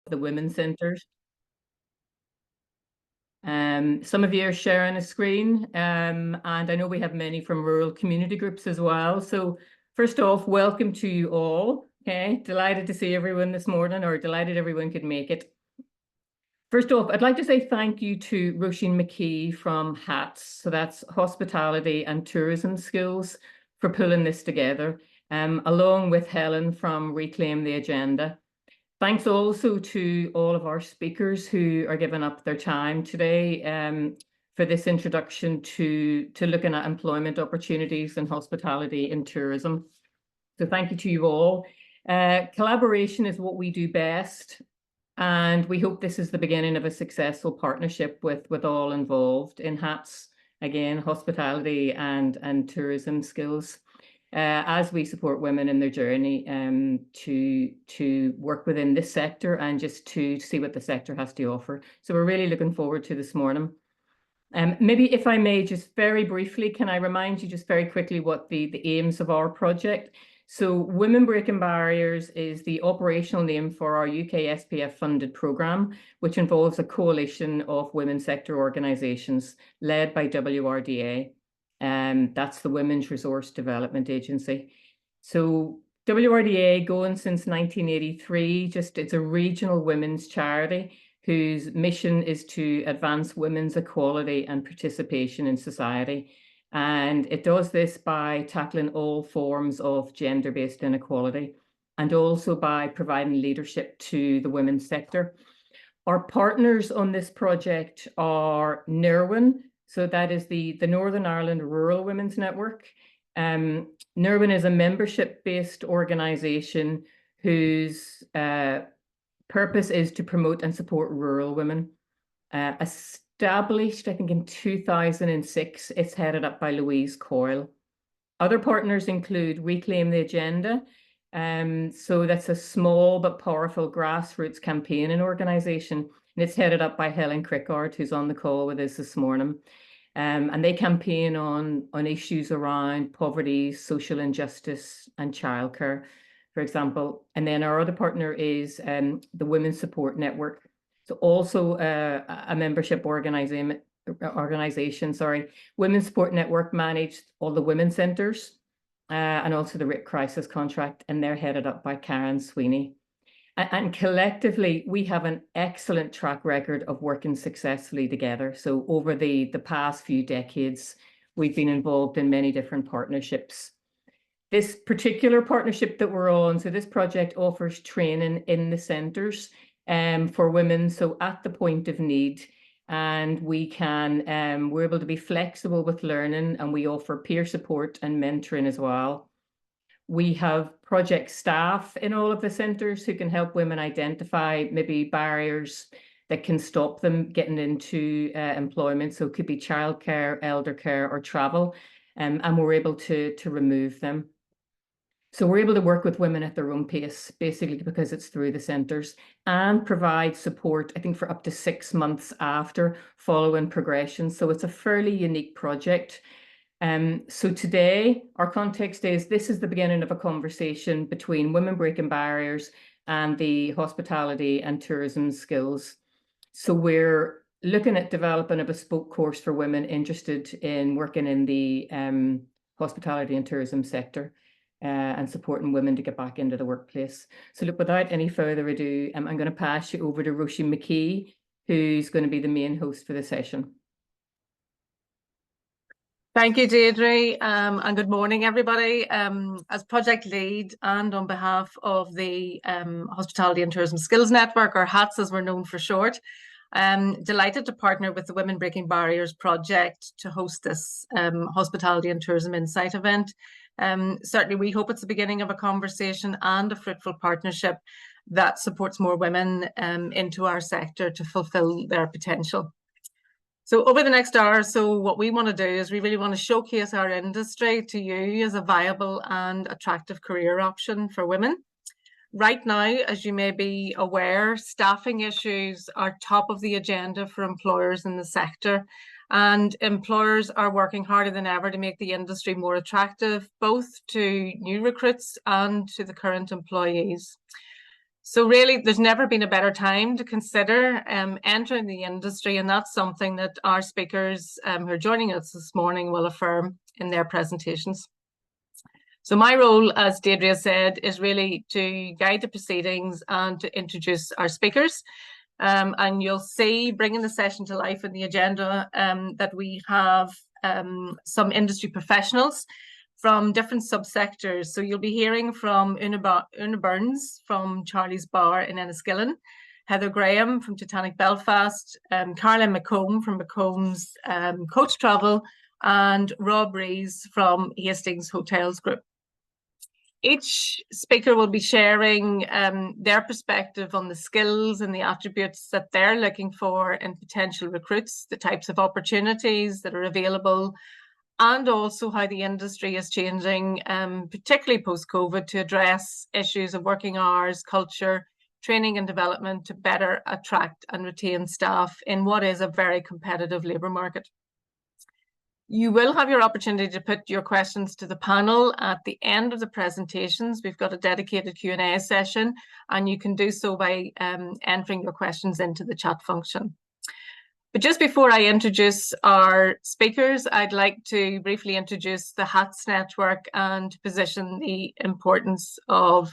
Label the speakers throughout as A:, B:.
A: the women's centres. Some of you are sharing a screen, and I know we have many from rural community groups as well. So first off, welcome to you all. Okay, delighted to see everyone this morning, or delighted everyone could make it. First off, I'd like to say thank you to Roisin McKee from HATS, so that's Hospitality and Tourism Skills, for pulling this together, along with Helen from Reclaim the Agenda. Thanks also to all of our speakers who are giving up their time today for this introduction to looking at employment opportunities in hospitality and tourism. So thank you to you all. Collaboration is what we do best, and we hope this is the beginning of a successful partnership with all involved in HATS, again, hospitality and tourism skills. As we support women in their journey to work within this sector and just to see what the sector has to offer. So we're really looking forward to this morning. Maybe if I may, just very briefly, can I remind you just very quickly what the aims of our project? So Women Breaking Barriers is the operational name for our UK SPF funded programme, which involves a coalition of women's sector organisations led by WRDA. That's the Women's Resource Development Agency. So WRDA, going since 1983, it's a regional women's charity whose mission is to advance women's equality and participation in society. And it does this by tackling all forms of gender-based inequality and also by providing leadership to the women's sector. Our partners on this project are NIRWIN, so that is the Northern Ireland Rural Women's Network. NIRWIN is a membership-based organisation whose purpose is to promote and support rural women. Established, I think, in 2006, it's headed up by Louise Coyle. Other partners include Reclaim the Agenda. So that's a small but powerful grassroots campaigning organisation, and it's headed up by Helen Crickard, who's on the call with us this morning. And they campaign on issues around poverty, social injustice, and childcare, for example. And then our other partner is the Women's Support Network. So also a membership organisation, Women's Support Network managed all the women's centres and also the RIP crisis contract, and they're headed up by Karen Sweeney. And collectively, we have an excellent track record of working successfully together. So over the past few decades, we've been involved in many different partnerships. This particular partnership that we're on, so this project offers training in the centres for women, so at the point of need. And we're able to be flexible with learning, and we offer peer support and mentoring as well. We have project staff in all of the centres who can help women identify maybe barriers that can stop them getting into employment. So it could be childcare, elder care, or travel, and we're able to remove them. So we're able to work with women at their own pace, basically because it's through the centres, and provide support, I think, for up to 6 months after following progression. So it's a fairly unique project. So today, our context is this is the beginning of a conversation between Women Breaking Barriers and the hospitality and tourism skills. So we're looking at developing a bespoke course for women interested in working in the hospitality and tourism sector and supporting women to get back into the workplace. So look, without any further ado, I'm going to pass you over to Roisin McKee, who's going to be the main host for the session.
B: Thank you, Deirdre, and good morning, everybody. As project lead and on behalf of the Hospitality and Tourism Skills Network, or HATS as we're known for short, delighted to partner with the Women Breaking Barriers project to host this Hospitality and Tourism Insight event. Certainly, we hope it's the beginning of a conversation and a fruitful partnership that supports more women into our sector to fulfil their potential. So over the next hour or so, what we want to do is we really want to showcase our industry to you as a viable and attractive career option for women. Right now, as you may be aware, staffing issues are top of the agenda for employers in the sector, and employers are working harder than ever to make the industry more attractive, both to new recruits and to the current employees. So really, there's never been a better time to consider entering the industry, and that's something that our speakers who are joining us this morning will affirm in their presentations. So my role, as Deirdre said, is really to guide the proceedings and to introduce our speakers. And you'll see, bringing the session to life in the agenda, that we have some industry professionals from different subsectors. So you'll be hearing from Una Burns from Charlie's Bar in Enniskillen, Heather Graham from Titanic Belfast, Caroline McComb from McCombs Coach Travel, and Rob Rees from Hastings Hotels Group. Each speaker will be sharing their perspective on the skills and the attributes that they're looking for in potential recruits, the types of opportunities that are available, and also how the industry is changing, particularly post-COVID, to address issues of working hours, culture, training and development to better attract and retain staff in what is a very competitive labour market. You will have your opportunity to put your questions to the panel at the end of the presentations. We've got a dedicated Q&A session, and you can do so by entering your questions into the chat function. But just before I introduce our speakers, I'd like to briefly introduce the HATS network and position the importance of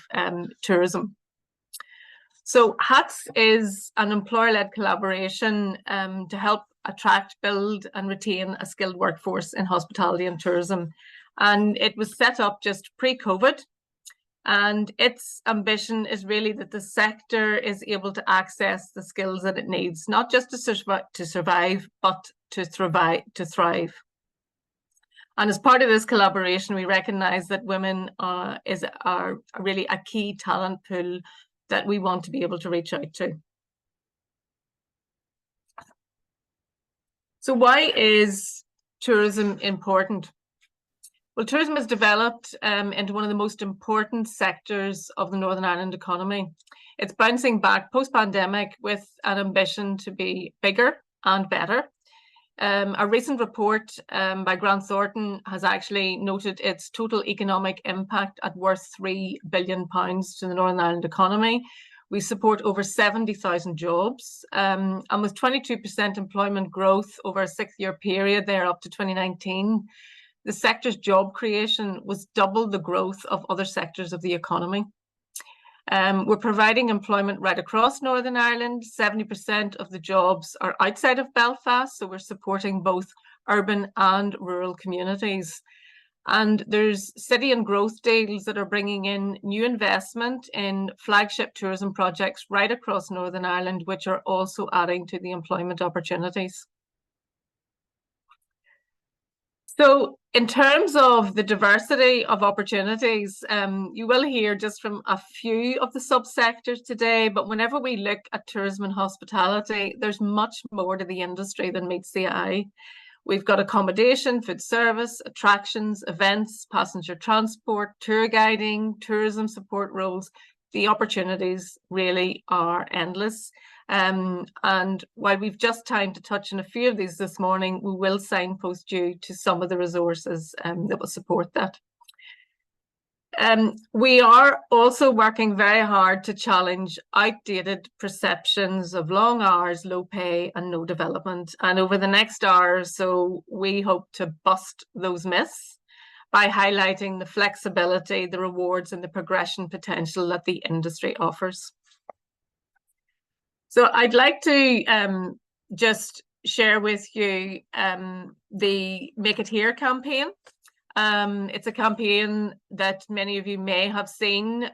B: tourism. So HATS is an employer-led collaboration to help attract, build and retain a skilled workforce in hospitality and tourism. And it was set up just pre-COVID. And its ambition is really that the sector is able to access the skills that it needs, not just to survive, but to thrive. And as part of this collaboration, we recognise that women are really a key talent pool that we want to be able to reach out to. So why is tourism important? Well, tourism has developed into one of the most important sectors of the Northern Ireland economy. It's bouncing back post-pandemic with an ambition to be bigger and better. A recent report by Grant Thornton has actually noted its total economic impact at worth £3 billion to the Northern Ireland economy. We support over 70,000 jobs, and with 22% employment growth over a 6-year period there up to 2019, the sector's job creation was double the growth of other sectors of the economy. We're providing employment right across Northern Ireland. 70% of the jobs are outside of Belfast, so we're supporting both urban and rural communities. And there's city and growth deals that are bringing in new investment in flagship tourism projects right across Northern Ireland, which are also adding to the employment opportunities. So in terms of the diversity of opportunities, you will hear just from a few of the subsectors today, but whenever we look at tourism and hospitality, there's much more to the industry than meets the eye. We've got accommodation, food service, attractions, events, passenger transport, tour guiding, tourism support roles. The opportunities really are endless. And while we've just time to touch on a few of these this morning, we will signpost you to some of the resources that will support that. We are also working very hard to challenge outdated perceptions of long hours, low pay and no development. And over the next hour or so, we hope to bust those myths by highlighting the flexibility, the rewards and the progression potential that the industry offers. So I'd like to just share with you the Make It Here campaign. It's a campaign that many of you may have seen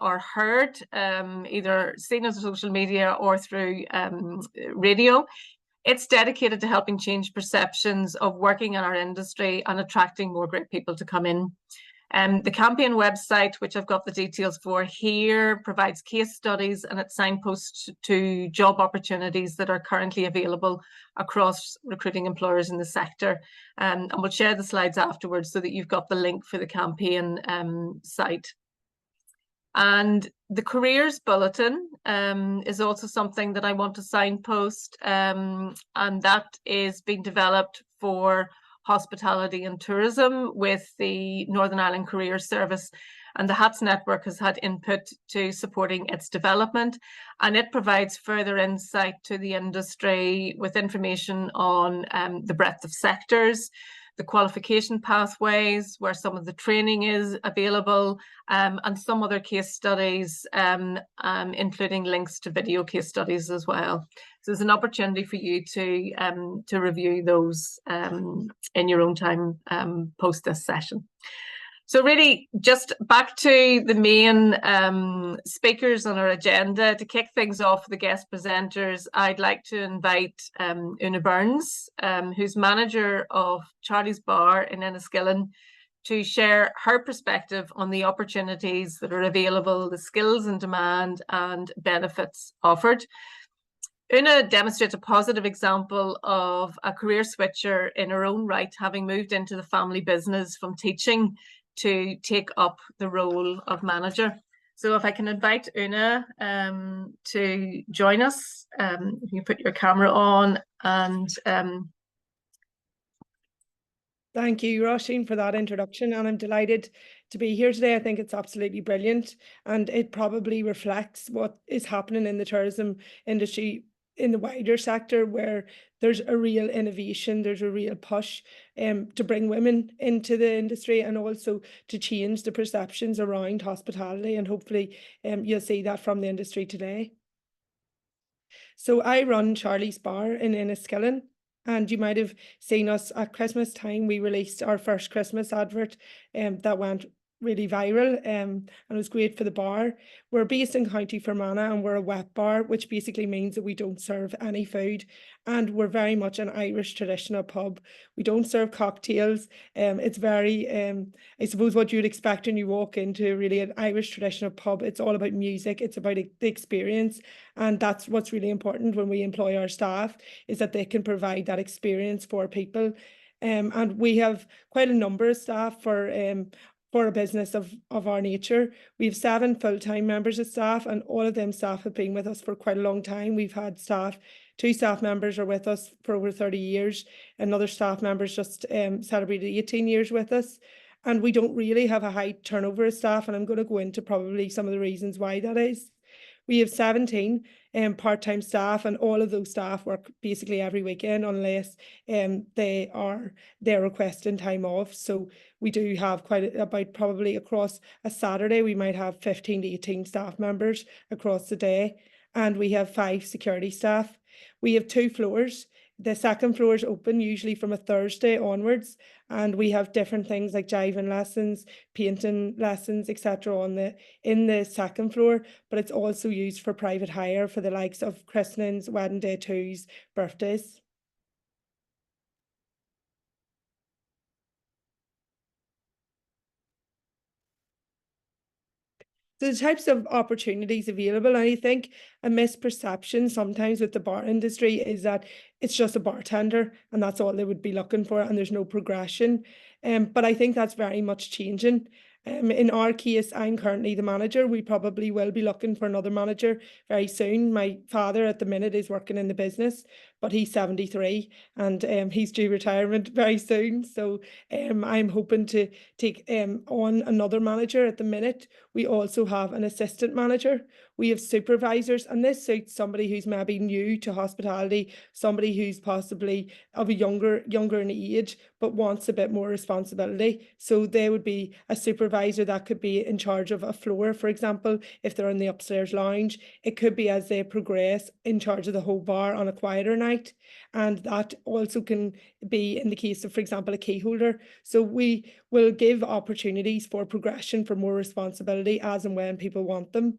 B: or heard, either seen on social media or through radio. It's dedicated to helping change perceptions of working in our industry and attracting more great people to come in. The campaign website, which I've got the details for here, provides case studies and it signposts to job opportunities that are currently available across recruiting employers in the sector. And we'll share the slides afterwards so that you've got the link for the campaign site. And the careers bulletin is also something that I want to signpost, and that is being developed for hospitality and tourism with the Northern Ireland Careers Service. and the HATS network has had input to supporting its development, and it provides further insight to the industry with information on the breadth of sectors, the qualification pathways, where some of the training is available, and some other case studies, including links to video case studies as well. So there's an opportunity for you to review those in your own time post this session. So really, just back to the main speakers on our agenda. To kick things off with the guest presenters, I'd like to invite Una Burns, who's manager of Charlie's Bar in Enniskillen, to share her perspective on the opportunities that are available, the skills in demand and benefits offered. Una demonstrates a positive example of a career switcher in her own right, having moved into the family business from teaching to take up the role of manager. So if I can invite Una to join us, if you put your camera on, and
C: thank you, Roisin, for that introduction, and I'm delighted to be here today. I think it's absolutely brilliant, and it probably reflects what is happening in the tourism industry in the wider sector, where there's a real innovation, there's a real push to bring women into the industry, and also to change the perceptions around hospitality, and hopefully you'll see that from the industry today. So I run Charlie's Bar in Enniskillen, and you might have seen us at Christmas time. We released our first Christmas advert that went really viral, and it was great for the bar. We're based in County Fermanagh, and we're a wet bar, which basically means that we don't serve any food, and we're very much an Irish traditional pub. We don't serve cocktails. It's very, I suppose, what you'd expect when you walk into really an Irish traditional pub. It's all about music. It's about the experience, and that's what's really important when we employ our staff, is that they can provide that experience for people. And we have quite a number of staff for a business of our nature. We have 7 full-time members of staff, and all of them staff have been with us for quite a long time. We've had 2 staff members are with us for over 30 years. Another staff member's just celebrated 18 years with us. And we don't really have a high turnover of staff, and I'm going to go into probably some of the reasons why that is. We have 17 part-time staff, and all of those staff work basically every weekend unless they're requesting time off. So we do have about probably across a Saturday, we might have 15 to 18 staff members across the day, and we have 5 security staff. We have 2 floors. The second floor is open usually from a Thursday onwards, and we have different things like jiving lessons, painting lessons, etc. in the second floor, but it's also used for private hire for the likes of christenings, wedding day twos, birthdays. So the types of opportunities available, and I think a misperception sometimes with the bar industry is that it's just a bartender and that's all they would be looking for, and there's no progression. But I think that's very much changing. In our case, I'm currently the manager. We probably will be looking for another manager very soon. My father at the minute is working in the business, but he's 73 and he's due retirement very soon. So I'm hoping to take on another manager at the minute. We also have an assistant manager. We have supervisors, and this suits somebody who's maybe new to hospitality, somebody who's possibly of a younger in age, but wants a bit more responsibility. So they would be a supervisor that could be in charge of a floor, for example, if they're in the upstairs lounge. It could be, as they progress, in charge of the whole bar on a quieter night. And that also can be in the case of, for example, a key holder. So we will give opportunities for progression, for more responsibility as and when people want them.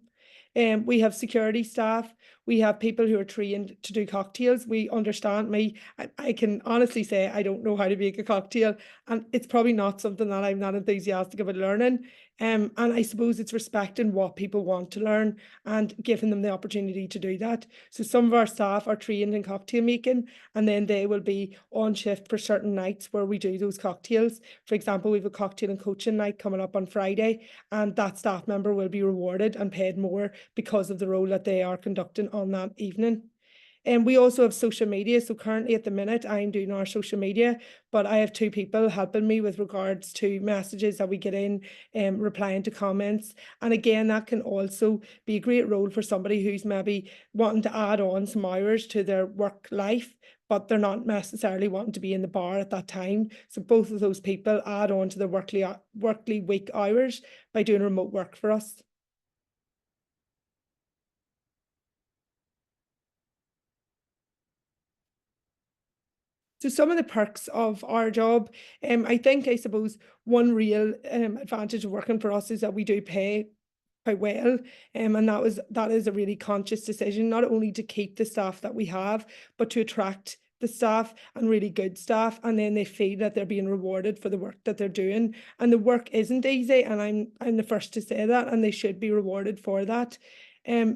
C: We have security staff. We have people who are trained to do cocktails. We understand me. I can honestly say I don't know how to make a cocktail, and it's probably not something that I'm not enthusiastic about learning. And I suppose it's respecting what people want to learn and giving them the opportunity to do that. So some of our staff are trained in cocktail making, and then they will be on shift for certain nights where we do those cocktails. For example, we have a cocktail and coaching night coming up on Friday, and that staff member will be rewarded and paid more because of the role that they are conducting on that evening. And we also have social media. So currently at the minute, I'm doing our social media, but I have 2 people helping me with regards to messages that we get in, replying to comments. And again, that can also be a great role for somebody who's maybe wanting to add on some hours to their work life, but they're not necessarily wanting to be in the bar at that time. So both of those people add on to their workly week hours by doing remote work for us. So some of the perks of our job, I suppose one real advantage of working for us is that we do pay quite well, and that is a really conscious decision, not only to keep the staff that we have, but to attract the staff and really good staff, and then they feel that they're being rewarded for the work that they're doing. And the work isn't easy, and I'm the first to say that, and they should be rewarded for that.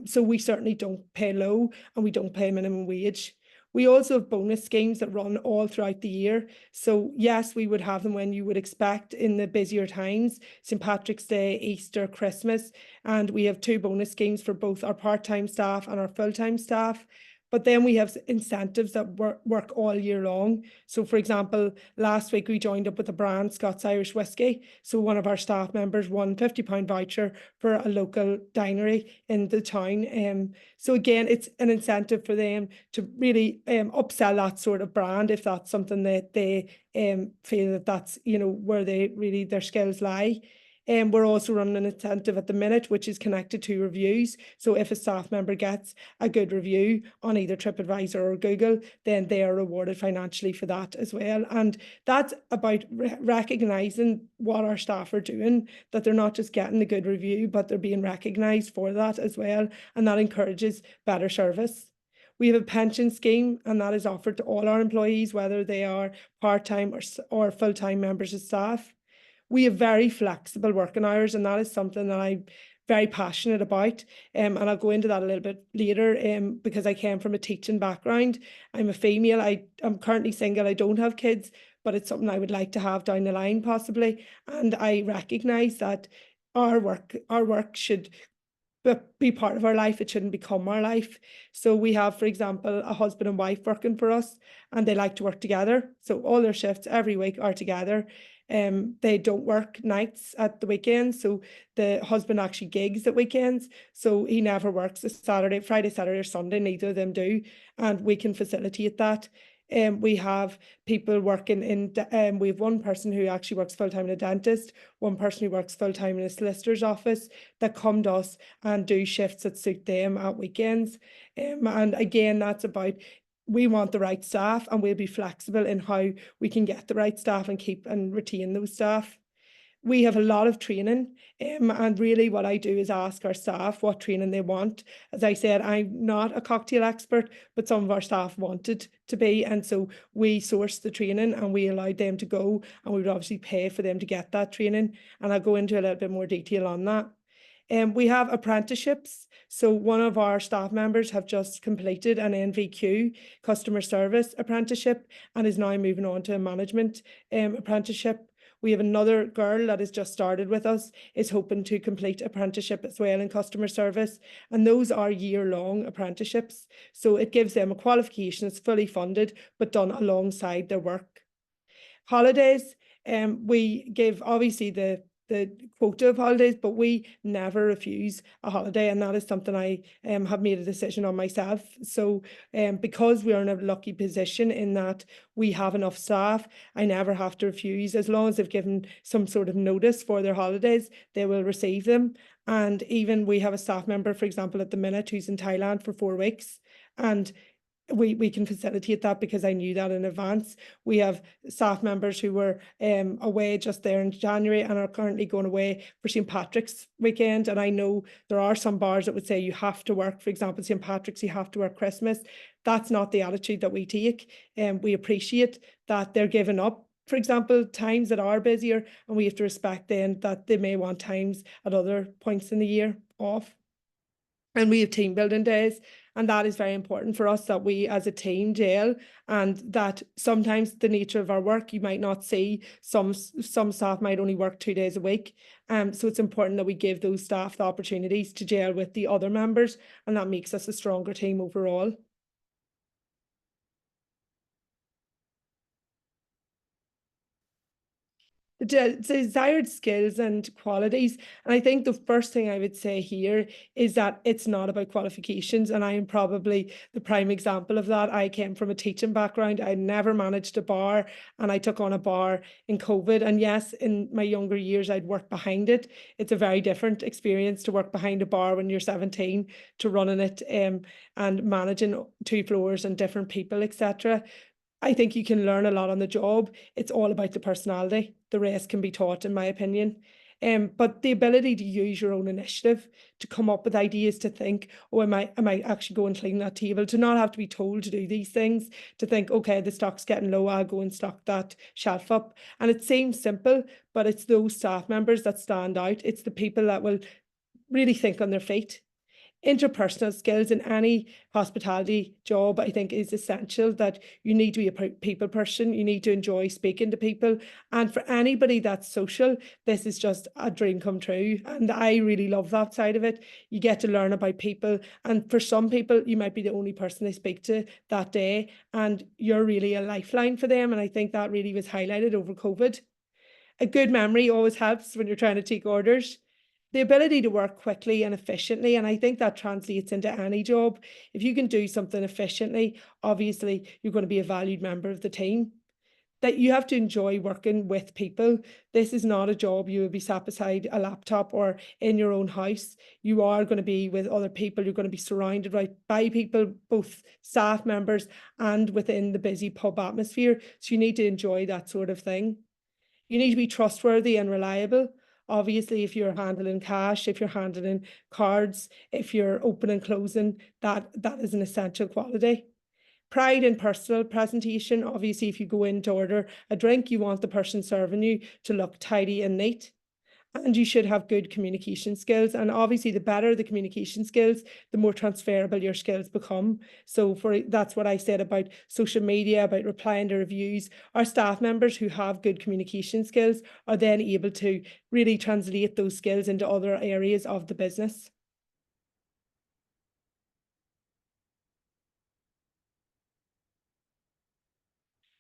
C: So we certainly don't pay low, and we don't pay minimum wage. We also have bonus schemes that run all throughout the year. So yes, we would have them when you would expect in the busier times, St. Patrick's Day, Easter, Christmas. And we have 2 bonus schemes for both our part-time staff and our full-time staff. But then we have incentives that work all year long. So for example, last week we joined up with a brand, Scots Irish Whiskey. So one of our staff members won £50 voucher for a local dinery in the town. So again, it's an incentive for them to really upsell that sort of brand if that's something that they feel that that's, you know, where they really their skills lie. And we're also running an incentive at the minute, which is connected to reviews. So if a staff member gets a good review on either TripAdvisor or Google, then they are rewarded financially for that as well. And that's about recognising what our staff are doing, that they're not just getting a good review, but they're being recognised for that as well. And that encourages better service. We have a pension scheme, and that is offered to all our employees, whether they are part-time or full-time members of staff. We have very flexible working hours, and that is something that I'm very passionate about. And I'll go into that a little bit later because I came from a teaching background. I'm a female. I'm currently single. I don't have kids, but it's something I would like to have down the line possibly. And I recognise that our work should be part of our life. It shouldn't become our life. So we have, for example, a husband and wife working for us, and they like to work together. So all their shifts every week are together. They don't work nights at the weekends. So the husband actually gigs at weekends. So he never works a Friday, Saturday, or Sunday. Neither of them do. And we can facilitate that. We have people working in, we have one person who actually works full-time in a dentist, one person who works full-time in a solicitor's office that come to us and do shifts that suit them at weekends. And again, that's about, we want the right staff, and we'll be flexible in how we can get the right staff and keep and retain those staff. We have a lot of training, and really what I do is ask our staff what training they want. As I said, I'm not a cocktail expert, but some of our staff wanted to be, and so we sourced the training and we allowed them to go, and we would obviously pay for them to get that training, and I'll go into a little bit more detail on that. We have apprenticeships. So one of our staff members have just completed an NVQ customer service apprenticeship and is now moving on to a management apprenticeship. We have another girl that has just started with us, is hoping to complete apprenticeship as well in customer service. And those are year-long apprenticeships. So it gives them a qualification, it's fully funded, but done alongside their work. Holidays, we give obviously the quota of holidays, but we never refuse a holiday, and that is something I have made a decision on myself. So because we are in a lucky position in that we have enough staff, I never have to refuse. As long as they've given some sort of notice for their holidays, they will receive them. And even we have a staff member, for example, at the minute who's in Thailand for 4 weeks, and we can facilitate that because I knew that in advance. We have staff members who were away just there in January and are currently going away for St. Patrick's weekend. And I know there are some bars that would say you have to work, for example, St. Patrick's, you have to work Christmas. That's not the attitude that we take. We appreciate that they're giving up, for example, times that are busier, and we have to respect then that they may want times at other points in the year off. And we have team building days, and that is very important for us, that we as a team gel, and that sometimes the nature of our work, you might not see, some staff might only work 2 days a week. So it's important that we give those staff the opportunities to gel with the other members, and that makes us a stronger team overall. desired skills and qualities. And I think the first thing I would say here is that it's not about qualifications. And I am probably the prime example of that. I came from a teaching background. I never managed a bar, and I took on a bar in COVID. And yes, in my younger years, I'd worked behind it. It's a very different experience to work behind a bar when you're 17 to running it and managing 2 floors and different people, etc. I think you can learn a lot on the job. It's all about the personality. The rest can be taught, in my opinion. But the ability to use your own initiative, to come up with ideas, to think, oh, am I actually going to clean that table? To not have to be told to do these things, to think, okay, the stock's getting low, I'll go and stock that shelf up. And it seems simple, but it's those staff members that stand out. It's the people that will really think on their feet. Interpersonal skills in any hospitality job, I think, is essential. That you need to be a people person. You need to enjoy speaking to people. And for anybody that's social, this is just a dream come true. And I really love that side of it. You get to learn about people. And for some people, you might be the only person they speak to that day. And you're really a lifeline for them. And I think that really was highlighted over COVID. A good memory always helps when you're trying to take orders. The ability to work quickly and efficiently, and I think that translates into any job. If you can do something efficiently, obviously you're going to be a valued member of the team. That you have to enjoy working with people. This is not a job you would be sat beside a laptop or in your own house. You are going to be with other people. You're going to be surrounded by people, both staff members and within the busy pub atmosphere. So you need to enjoy that sort of thing. You need to be trustworthy and reliable. Obviously, if you're handling cash, if you're handling cards, if you're opening and closing, that is an essential quality. Pride in personal presentation. Obviously, if you go in to order a drink, you want the person serving you to look tidy and neat. And you should have good communication skills. And obviously, the better the communication skills, the more transferable your skills become. So that's what I said about social media, about replying to reviews. Our staff members who have good communication skills are then able to really translate those skills into other areas of the business.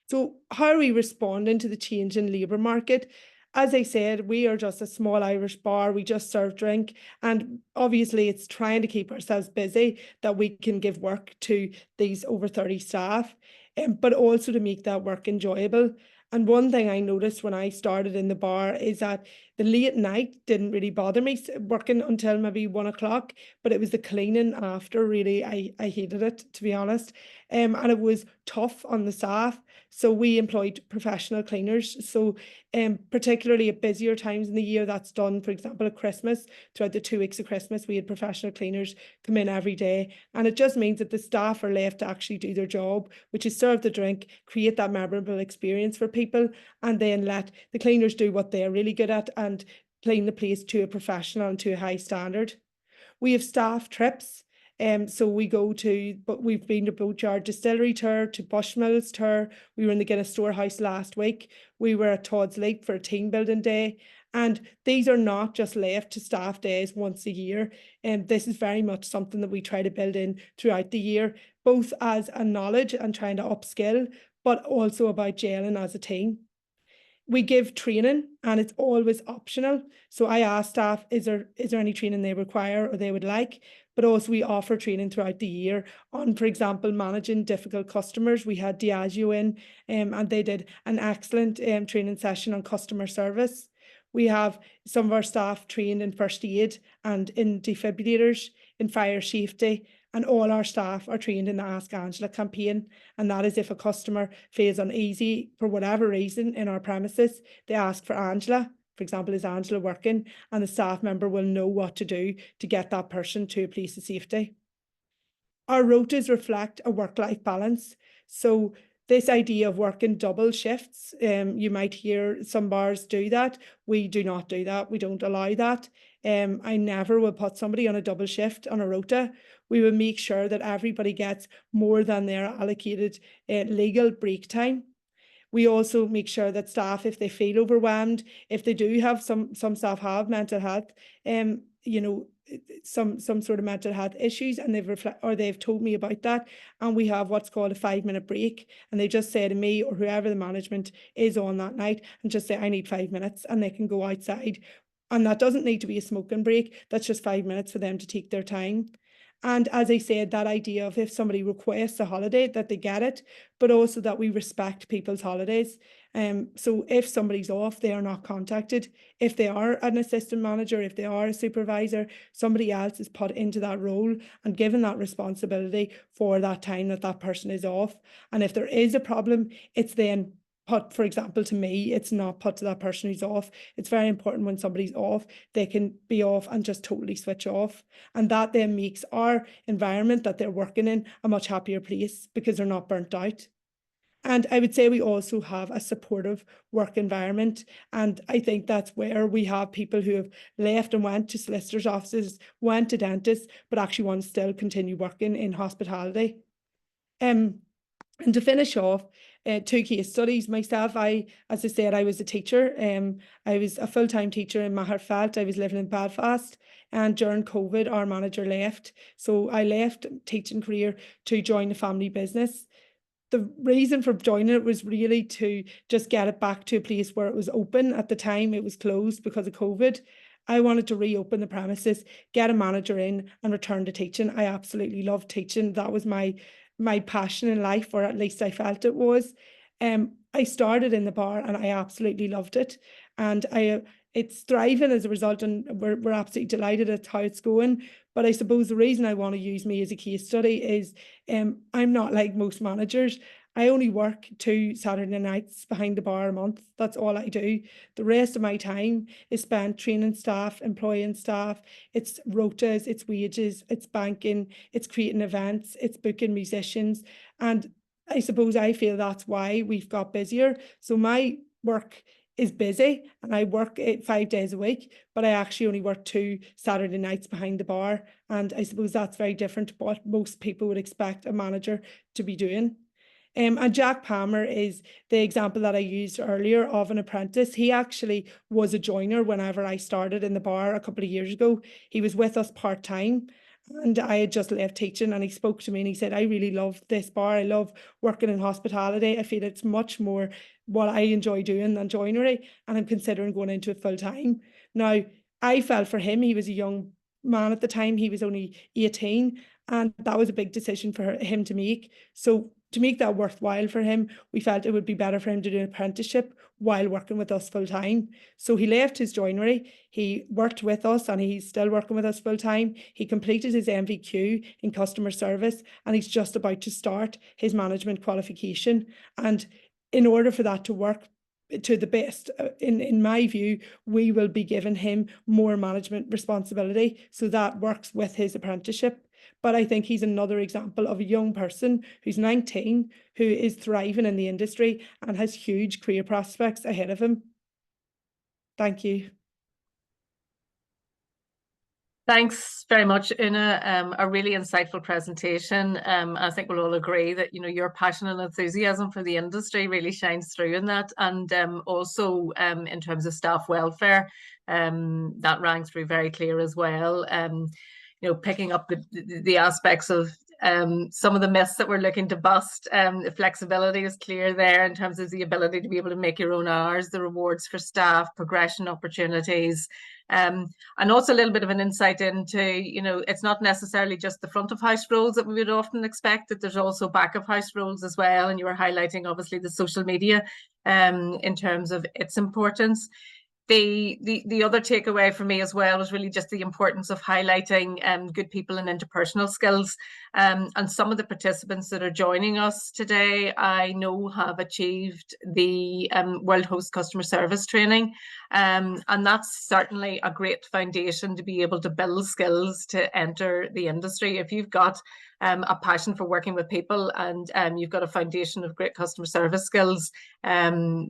C: So how are we responding to the change in labour market? As I said, we are just a small Irish bar. We just serve drink. And obviously, it's trying to keep ourselves busy that we can give work to these over 30 staff, but also to make that work enjoyable. And one thing I noticed when I started in the bar is that the late night didn't really bother me, working until maybe 1 o'clock, but it was the cleaning after, really, I hated it, to be honest. And it was tough on the staff. So we employed professional cleaners. So particularly at busier times in the year, that's done, for example, at Christmas. Throughout the 2 weeks of Christmas, we had professional cleaners come in every day. And it just means that the staff are left to actually do their job, which is serve the drink, create that memorable experience for people, and then let the cleaners do what they're really good at and clean the place to a professional and to a high standard. We have staff trips. So we go to, but we've been to Boatyard Distillery tour, to Bushmills tour. We were in the Guinness Storehouse last week. We were at Todd's Lake for a team building day. And these are not just left to staff days once a year. And this is very much something that we try to build in throughout the year, both as a knowledge and trying to upskill, but also about gelling as a team. We give training, and it's always optional. So I ask staff, is there any training they require or they would like? But also we offer training throughout the year on, for example, managing difficult customers. We had Diageo in and they did an excellent training session on customer service. We have some of our staff trained in first aid and in defibrillators, in fire safety, and all our staff are trained in the Ask Angela campaign. And that is if a customer feels uneasy for whatever reason in our premises, they ask for Angela. For example, is Angela working? And the staff member will know what to do to get that person to a place of safety. Our rotas reflect a work-life balance. So this idea of working double shifts, you might hear some bars do that. We do not do that. We don't allow that. I never will put somebody on a double shift on a rota. We will make sure that everybody gets more than their allocated legal break time. We also make sure that staff, if they feel overwhelmed, if they do have some staff have mental health, some sort of mental health issues, and they've told me about that, and we have what's called a 5-minute break, and they just say to me or whoever the management is on that night and just say, I need 5 minutes, and they can go outside. And that doesn't need to be a smoking break. That's just 5 minutes for them to take their time. And as I said, that idea of if somebody requests a holiday, that they get it, but also that we respect people's holidays. So if somebody's off, they are not contacted. If they are an assistant manager, if they are a supervisor, somebody else is put into that role and given that responsibility for that time that that person is off. And if there is a problem, it's then put, for example, to me, it's not put to that person who's off. It's very important when somebody's off, they can be off and just totally switch off. And that then makes our environment that they're working in a much happier place because they're not burnt out. And I would say we also have a supportive work environment. And I think that's where we have people who have left and went to solicitors' offices, went to dentists, but actually want to still continue working in hospitality. And to finish off, 2 case studies. Myself, as I said, I was a teacher. I was a full-time teacher in Maherfelt. I was living in Belfast, and during COVID, our manager left. So I left teaching career to join the family business. The reason for joining it was really to just get it back to a place where it was open. At the time, it was closed because of COVID. I wanted to reopen the premises, get a manager in, and return to teaching. I absolutely loved teaching. That was my passion in life, or at least I felt it was. I started in the bar and I absolutely loved it, and it's thriving as a result, and we're absolutely delighted at how it's going. But I suppose the reason I want to use me as a case study is I'm not like most managers. I only work 2 Saturday nights behind the bar a month. That's all I do. The rest of my time is spent training staff, employing staff. It's rotas, it's wages, it's banking, it's creating events, it's booking musicians. And I suppose I feel that's why we've got busier. So my work is busy and I work 5 days a week, but I actually only work 2 Saturday nights behind the bar. And I suppose that's very different to what most people would expect a manager to be doing. And Jack Palmer is the example that I used earlier of an apprentice. He actually was a joiner whenever I started in the bar a couple of years ago. He was with us part-time, and I had just left teaching, and he spoke to me and he said, I really love this bar. I love working in hospitality. I feel it's much more what I enjoy doing than joinery, and I'm considering going into it full-time. Now, I felt for him, he was a young man at the time. He was only 18, and that was a big decision for him to make. So to make that worthwhile for him, we felt it would be better for him to do an apprenticeship while working with us full time. So he left his joinery, he worked with us, and he's still working with us full time. He completed his MVQ in customer service, and he's just about to start his management qualification. And in order for that to work to the best, in my view, we will be giving him more management responsibility, so that works with his apprenticeship. But I think he's another example of a young person who's 19, who is thriving in the industry and has huge career prospects ahead of him. Thank you.
B: Thanks very much, Una. A really insightful presentation. I think we'll all agree that your passion and enthusiasm for the industry really shines through in that, and also in terms of staff welfare, that rang through very clear as well. Picking up the aspects of some of the myths that we're looking to bust. The flexibility is clear there in terms of the ability to be able to make your own hours, the rewards for staff, progression opportunities, and also a little bit of an insight into, it's not necessarily just the front of house roles that we would often expect, that there's also back of house roles as well. And you were highlighting obviously the social media in terms of its importance. The other takeaway for me as well was really just the importance of highlighting good people and interpersonal skills. And some of the participants that are joining us today, I know have achieved the World Host Customer Service training. And that's certainly a great foundation to be able to build skills to enter the industry. If you've got a passion for working with people and you've got a foundation of great customer service skills, then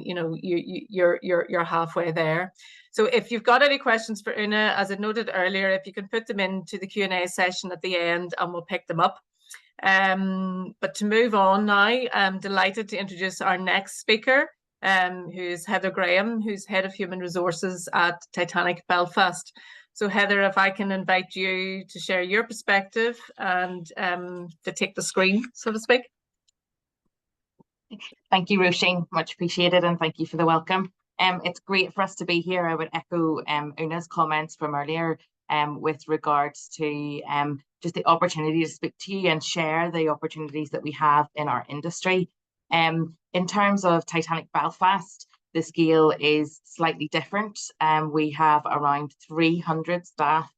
B: you're halfway there. So if you've got any questions for Una, as I noted earlier, if you can put them into the Q&A session at the end and we'll pick them up. But to move on now, I'm delighted to introduce our next speaker, who's Heather Graham, who's Head of Human Resources at Titanic Belfast. So Heather, if I can invite you to share your perspective and to take the screen, so to speak.
D: Thank you, Roisin, much appreciated, and thank you for the welcome. It's great for us to be here. I would echo Una's comments from earlier with regards to just the opportunity to speak to you and share the opportunities that we have in our industry. In terms of Titanic Belfast, the scale is slightly different. We have around 300 staff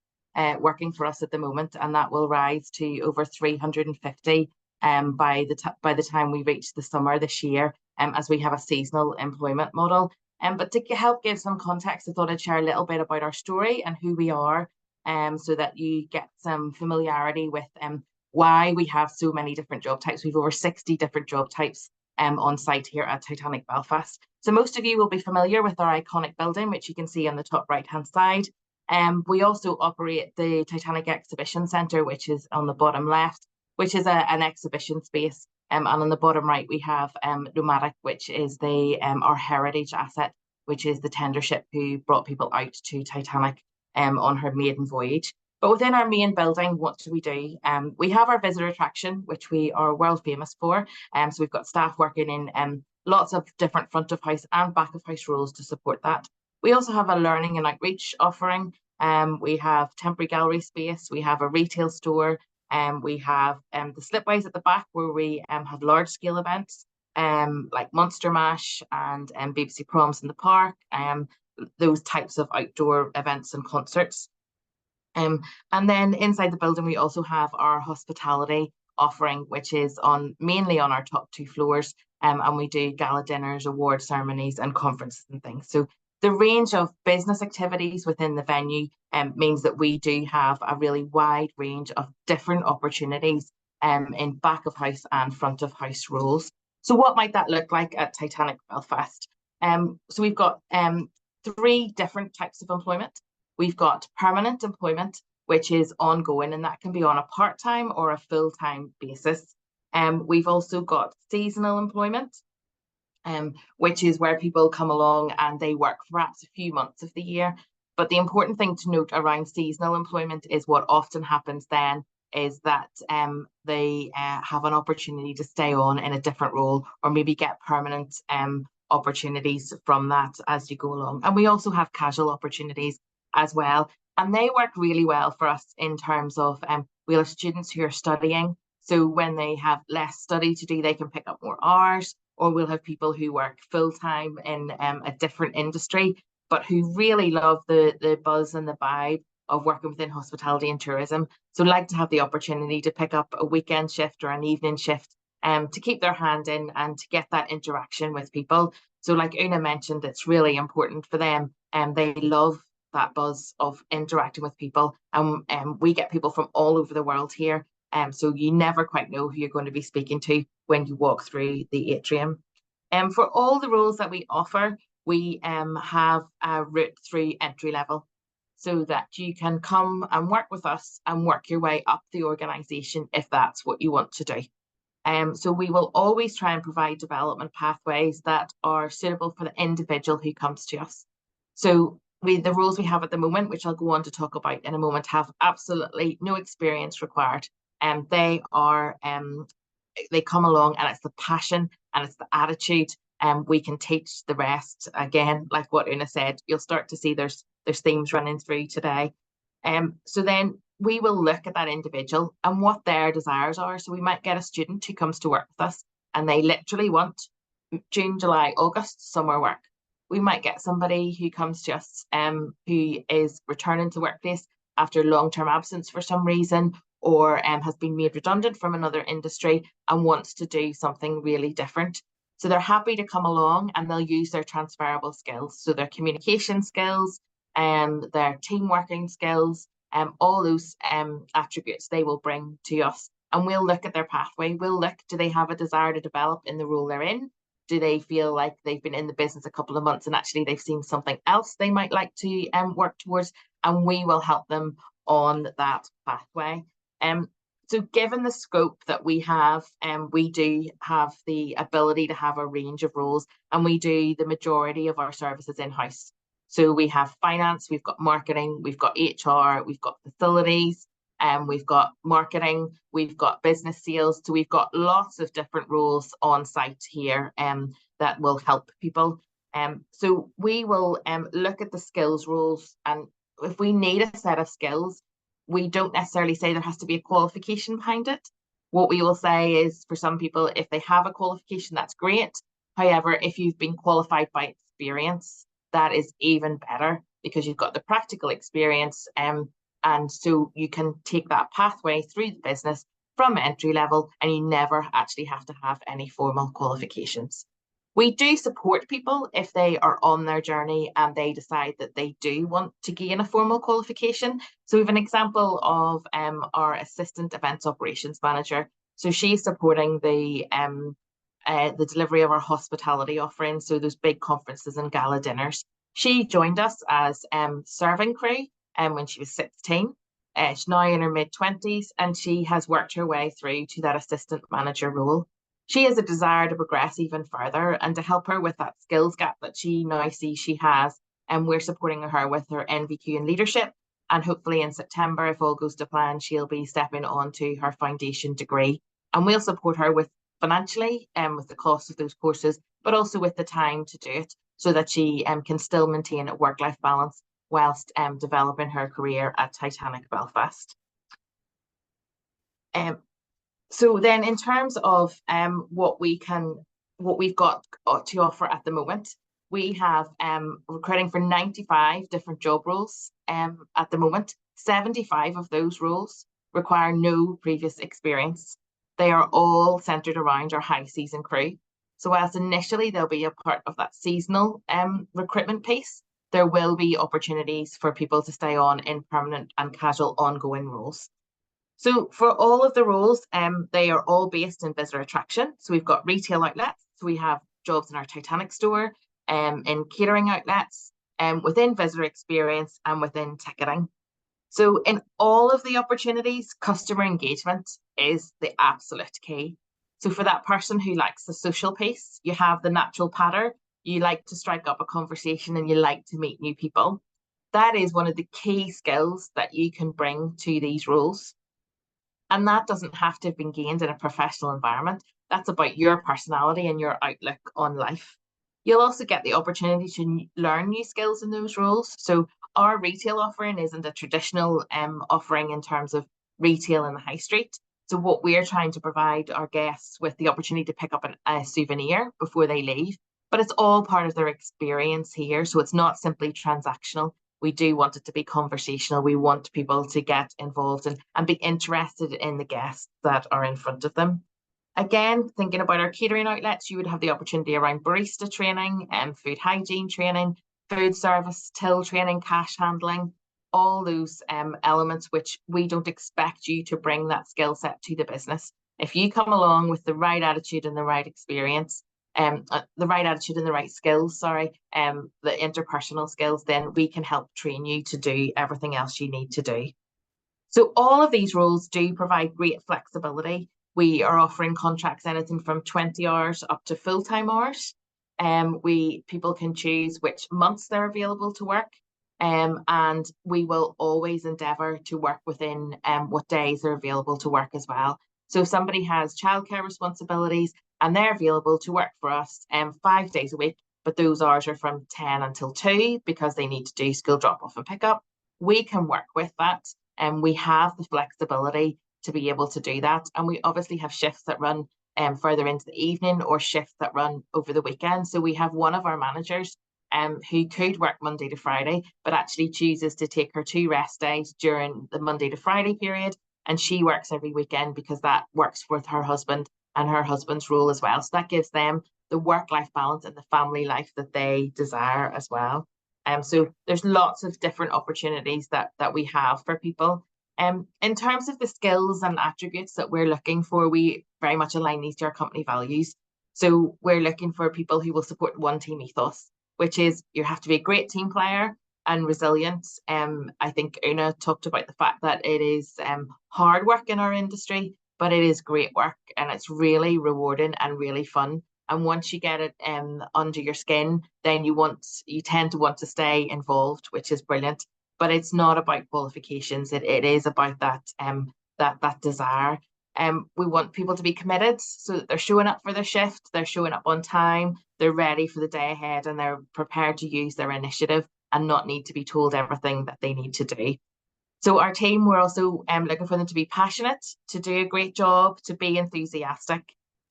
D: working for us at the moment, and that will rise to over 350 by the time we reach the summer this year, as we have a seasonal employment model. But to help give some context, I thought I'd share a little bit about our story and who we are, so that you get some familiarity with why we have so many different job types. We've over 60 different job types on site here at Titanic Belfast. So most of you will be familiar with our iconic building, which you can see on the top right-hand side. We also operate the Titanic Exhibition Centre, which is on the bottom left, which is an exhibition space. And on the bottom right, we have Nomadic, which is our heritage asset, which is the tender ship who brought people out to Titanic on her maiden voyage. But within our main building, what do? We have our visitor attraction, which we are world famous for. So we've got staff working in lots of different front of house and back of house roles to support that. We also have a learning and outreach offering. We have temporary gallery space. We have a retail store. We have the slipways at the back, where we have large scale events like Monster Mash and BBC Proms in the park, those types of outdoor events and concerts. And then inside the building, we also have our hospitality offering, which is mainly on our top 2 floors, and we do gala dinners, award ceremonies, and conferences and things. So the range of business activities within the venue means that we do have a really wide range of different opportunities in back of house and front of house roles. So what might that look like at Titanic Belfast? So we've got 3 different types of employment. We've got permanent employment, which is ongoing, and that can be on a part-time or a full-time basis. We've also got seasonal employment, which is where people come along and they work for perhaps a few months of the year. But the important thing to note around seasonal employment is what often happens then is that they have an opportunity to stay on in a different role, or maybe get permanent opportunities from that as you go along. And we also have casual opportunities as well, and they work really well for us in terms of we have students who are studying, so when they have less study to do, they can pick up more hours. Or we'll have people who work full-time in a different industry, but who really love the buzz and the vibe of working within hospitality and tourism, so like to have the opportunity to pick up a weekend shift or an evening shift to keep their hand in and to get that interaction with people. So like Una mentioned, it's really important for them, and they love that buzz of interacting with people, and we get people from all over the world here, so you never quite know who you're going to be speaking to when you walk through the atrium. For all the roles that we offer, we have a route through entry level, so that you can come and work with us and work your way up the organisation if that's what you want to do. So we will always try and provide development pathways that are suitable for the individual who comes to us. So the roles we have at the moment, which I'll go on to talk about in a moment, have absolutely no experience required. They come along, and it's the passion and it's the attitude. We can teach the rest. Again, like what Una said, you'll start to see there's themes running through today. So then we will look at that individual and what their desires are. So we might get a student who comes to work with us and they literally want June, July, August summer work. We might get somebody who comes to us who is returning to the workplace after long-term absence for some reason, or has been made redundant from another industry and wants to do something really different. So they're happy to come along, and they'll use their transferable skills. So their communication skills and their team working skills, all those attributes they will bring to us. And we'll look at their pathway. We'll look, do they have a desire to develop in the role they're in? Do they feel like they've been in the business a couple of months and actually they've seen something else they might like to work towards? And we will help them on that pathway. So given the scope that we have, we do have the ability to have a range of roles, and we do the majority of our services in-house. So we have finance, we've got marketing, we've got HR, we've got facilities, we've got marketing, we've got business sales. So we've got lots of different roles on site here that will help people. So we will look at the skills roles, and if we need a set of skills, we don't necessarily say there has to be a qualification behind it. What we will say is, for some people, if they have a qualification, that's great. However, if you've been qualified by experience, that is even better, because you've got the practical experience, and so you can take that pathway through the business from entry level, and you never actually have to have any formal qualifications. We do support people if they are on their journey and they decide that they do want to gain a formal qualification. So we have an example of our assistant events operations manager. So she's supporting the delivery of our hospitality offering, so those big conferences and gala dinners. She joined us as serving crew when she was 16. She's now in her mid-20s, and she has worked her way through to that assistant manager role. She has a desire to progress even further, and to help her with that skills gap that she now sees she has, and we're supporting her with her NVQ in leadership. And hopefully in September, if all goes to plan, she'll be stepping on to her foundation degree. And we'll support her with financially with the cost of those courses, but also with the time to do it, so that she can still maintain a work-life balance whilst developing her career at Titanic Belfast. So then, in terms of what we've got to offer at the moment, we have recruiting for 95 different job roles at the moment. 75 of those roles require no previous experience. They are all centred around our high season crew. So whilst initially they'll be a part of that seasonal recruitment piece, there will be opportunities for people to stay on in permanent and casual ongoing roles. So for all of the roles, they are all based in visitor attraction. So we've got retail outlets. So we have jobs in our Titanic store, in catering outlets, within visitor experience, and within ticketing. So in all of the opportunities, customer engagement is the absolute key. So for that person who likes the social piece, you have the natural patter, you like to strike up a conversation and you like to meet new people. That is one of the key skills that you can bring to these roles. And that doesn't have to have been gained in a professional environment. That's about your personality and your outlook on life. You'll also get the opportunity to learn new skills in those roles. So our retail offering isn't a traditional offering in terms of retail in the high street. So what we're trying to provide our guests with the opportunity to pick up a souvenir before they leave, but it's all part of their experience here. So it's not simply transactional. We do want it to be conversational. We want people to get involved and be interested in the guests that are in front of them. Again, thinking about our catering outlets, you would have the opportunity around barista training and food hygiene training, food service, till training, cash handling, all those elements which we don't expect you to bring that skill set to the business. If you come along with the right attitude and the right experience, the right attitude and the right skills, the interpersonal skills, then we can help train you to do everything else you need to do. So all of these roles do provide great flexibility. We are offering contracts anything from 20 hours up to full-time hours. People can choose which months they're available to work. And we will always endeavour to work within what days they're available to work as well. So if somebody has childcare responsibilities and they're available to work for us 5 days a week, but those hours are from 10 until 2 because they need to do school drop-off and pick-up, we can work with that, and we have the flexibility to be able to do that. And we obviously have shifts that run further into the evening, or shifts that run over the weekend. So we have one of our managers who could work Monday to Friday, but actually chooses to take her 2 rest days during the Monday to Friday period. And she works every weekend because that works with her husband and her husband's role as well. So that gives them the work-life balance and the family life that they desire as well. So there's lots of different opportunities that we have for people. In terms of the skills and attributes that we're looking for, we very much align these to our company values. So we're looking for people who will support one team ethos, which is you have to be a great team player and resilient. I think Una talked about the fact that it is hard work in our industry, but it is great work and it's really rewarding and really fun. And once you get it under your skin, then you tend to want to stay involved, which is brilliant. But it's not about qualifications. It is about that desire. We want people to be committed, so that they're showing up for their shift, they're showing up on time, they're ready for the day ahead, and they're prepared to use their initiative and not need to be told everything that they need to do. So our team, we're also looking for them to be passionate, to do a great job, to be enthusiastic,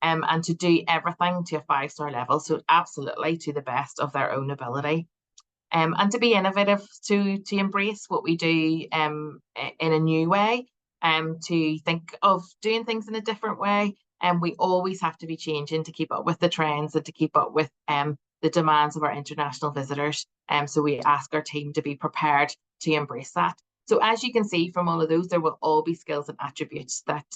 D: and to do everything to a 5-star level. So absolutely to the best of their own ability. And to be innovative, to embrace what we do in a new way, to think of doing things in a different way. And we always have to be changing to keep up with the trends and to keep up with the demands of our international visitors. So we ask our team to be prepared to embrace that. So as you can see from all of those, there will all be skills and attributes that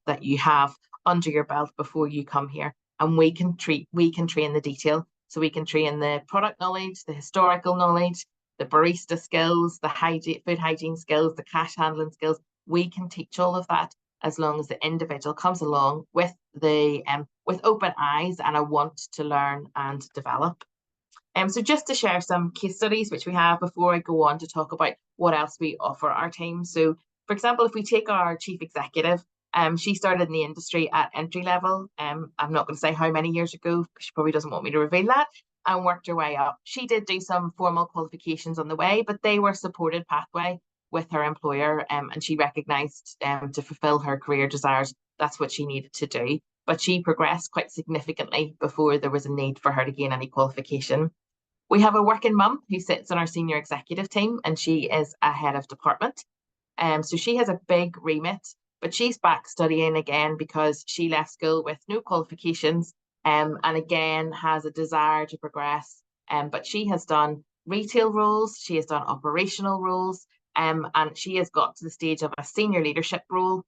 D: that you have under your belt before you come here. And we can train the detail. So we can train the product knowledge, the historical knowledge, the barista skills, the food hygiene skills, the cash handling skills. We can teach all of that as long as the individual comes along with open eyes and a want to learn and develop. So just to share some case studies which we have before I go on to talk about what else we offer our team. So for example, if we take our chief executive, she started in the industry at entry level. I'm not going to say how many years ago, because she probably doesn't want me to reveal that, and worked her way up. She did do some formal qualifications on the way, but they were supported pathway with her employer, and she recognised to fulfil her career desires, that's what she needed to do. But she progressed quite significantly before there was a need for her to gain any qualification. We have a working mum who sits on our senior executive team, and she is a head of department. So she has a big remit, but she's back studying again because she left school with no qualifications, and again has a desire to progress. But she has done retail roles, she has done operational roles, and she has got to the stage of a senior leadership role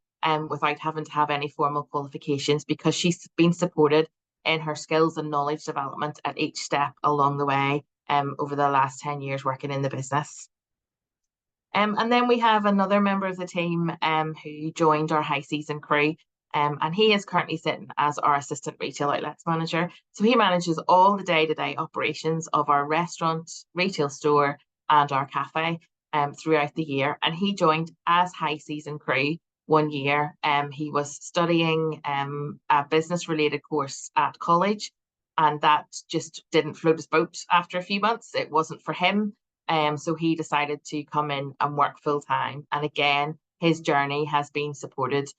D: without having to have any formal qualifications, because she's been supported in her skills and knowledge development at each step along the way over the last 10 years working in the business. And then we have another member of the team who joined our high season crew, and he is currently sitting as our assistant retail outlets manager. So he manages all the day-to-day operations of our restaurant, retail store, and our cafe throughout the year. And he joined as high season crew one year. He was studying a business-related course at college, and that just didn't float his boat after a few months. It wasn't for him. So he decided to come in and work full time. And again, his journey has been supported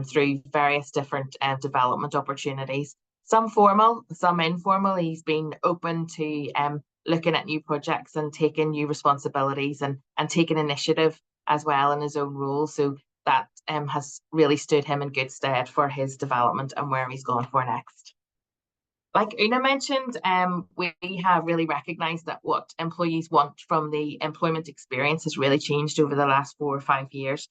D: through various different development opportunities, some formal, some informal. He's been open to looking at new projects and taking new responsibilities and taking initiative as well in his own role. So that has really stood him in good stead for his development and where he's gone for next. Like Una mentioned, we have really recognised that what employees want from the employment experience has really changed over the last 4 or 5 years.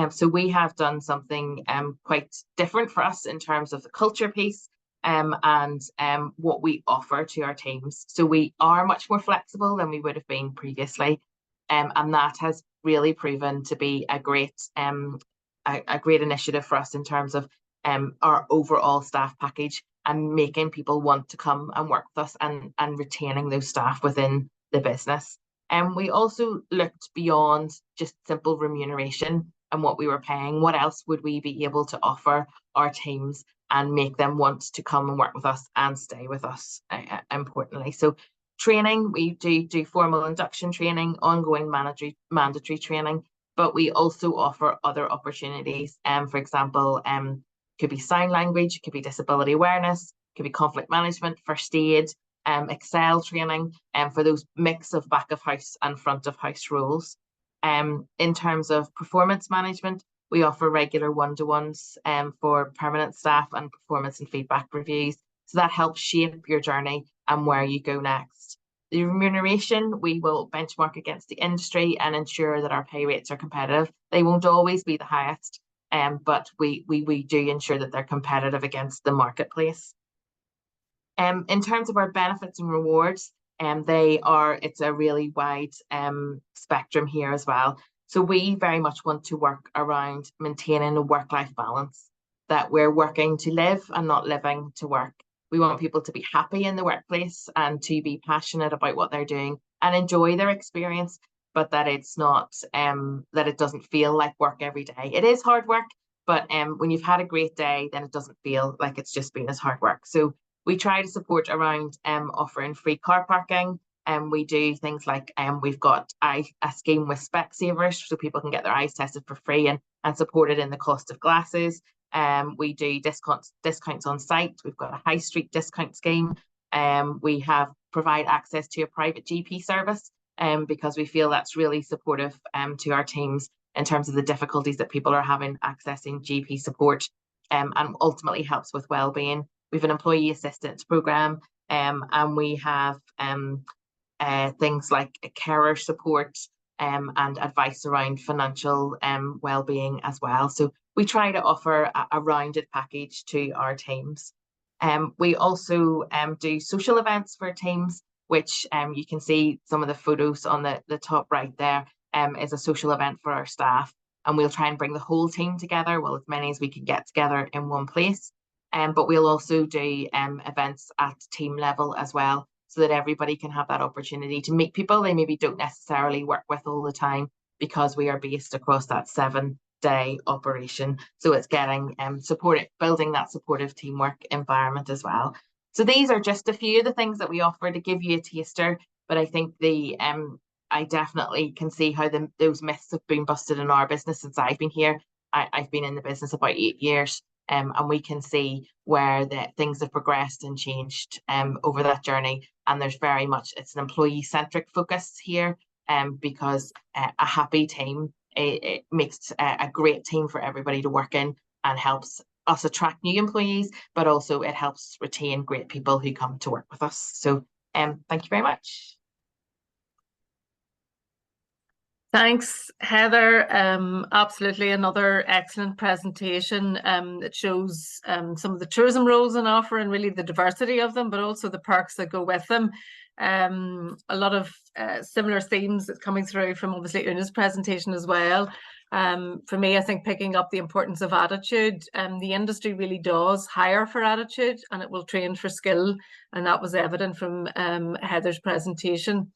D: So we have done something quite different for us in terms of the culture piece and what we offer to our teams. So we are much more flexible than we would have been previously, and that has really proven to be a great initiative for us in terms of our overall staff package and making people want to come and work with us and retaining those staff within the business. And we also looked beyond just simple remuneration and what we were paying. What else would we be able to offer our teams and make them want to come and work with us and stay with us, importantly. So training, we do formal induction training, ongoing mandatory training, but we also offer other opportunities. For example, could be sign language, it could be disability awareness, it could be conflict management, first aid, Excel training, for those mix of back of house and front of house roles. In terms of performance management, we offer regular one-to-ones for permanent staff and performance and feedback reviews. So that helps shape your journey and where you go next. The remuneration, we will benchmark against the industry and ensure that our pay rates are competitive. They won't always be the highest, but we do ensure that they're competitive against the marketplace. In terms of our benefits and rewards, it's a really wide spectrum here as well. So we very much want to work around maintaining a work-life balance, that we're working to live and not living to work. We want people to be happy in the workplace and to be passionate about what they're doing and enjoy their experience, but that it's not, that it doesn't feel like work every day. It is hard work, but when you've had a great day, then it doesn't feel like it's just been as hard work. So we try to support around offering free car parking. We do things like we've got a scheme with Specsavers, so people can get their eyes tested for free and supported in the cost of glasses. We do discounts on site. We've got a high street discount scheme. We provide access to a private GP service because we feel that's really supportive to our teams in terms of the difficulties that people are having accessing GP support, and ultimately helps with well-being. We have an employee assistance program, and we have things like carer support and advice around financial well-being as well. So we try to offer a rounded package to our teams. We also do social events for teams, which you can see some of the photos on the top right there, is a social event for our staff. And we'll try and bring the whole team together, well, as many as we can get together in one place. But we'll also do events at team level as well, so that everybody can have that opportunity to meet people they maybe don't necessarily work with all the time, because we are based across that 7-day operation. So it's getting building that supportive teamwork environment as well. So these are just a few of the things that we offer to give you a taster, but I think I definitely can see how those myths have been busted in our business since I've been here. I've been in the business about 8 years, and we can see where things have progressed and changed over that journey. And there's very much, it's an employee-centric focus here, because a happy team, it makes a great team for everybody to work in and helps us attract new employees, but also it helps retain great people who come to work with us. So thank you very much.
B: Thanks, Heather. Absolutely another excellent presentation that shows some of the tourism roles on offer and really the diversity of them, but also the perks that go with them. A lot of similar themes that's coming through from obviously Una's presentation as well. For me, I think picking up the importance of attitude. The industry really does hire for attitude, and it will train for skill, and that was evident from Heather's presentation.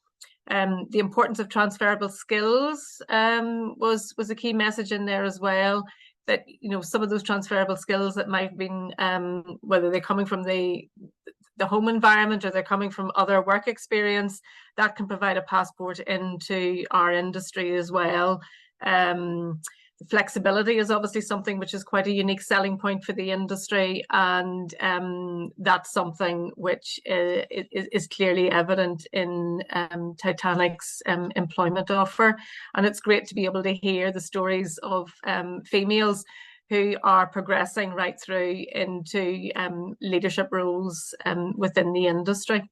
B: The importance of transferable skills was a key message in there as well, that some of those transferable skills that might have been whether they're coming from the home environment or they're coming from other work experience, that can provide a passport into our industry as well. The flexibility is obviously something which is quite a unique selling point for the industry, and that's something which is clearly evident in Titanic's employment offer. And it's great to be able to hear the stories of females who are progressing right through into leadership roles within the industry.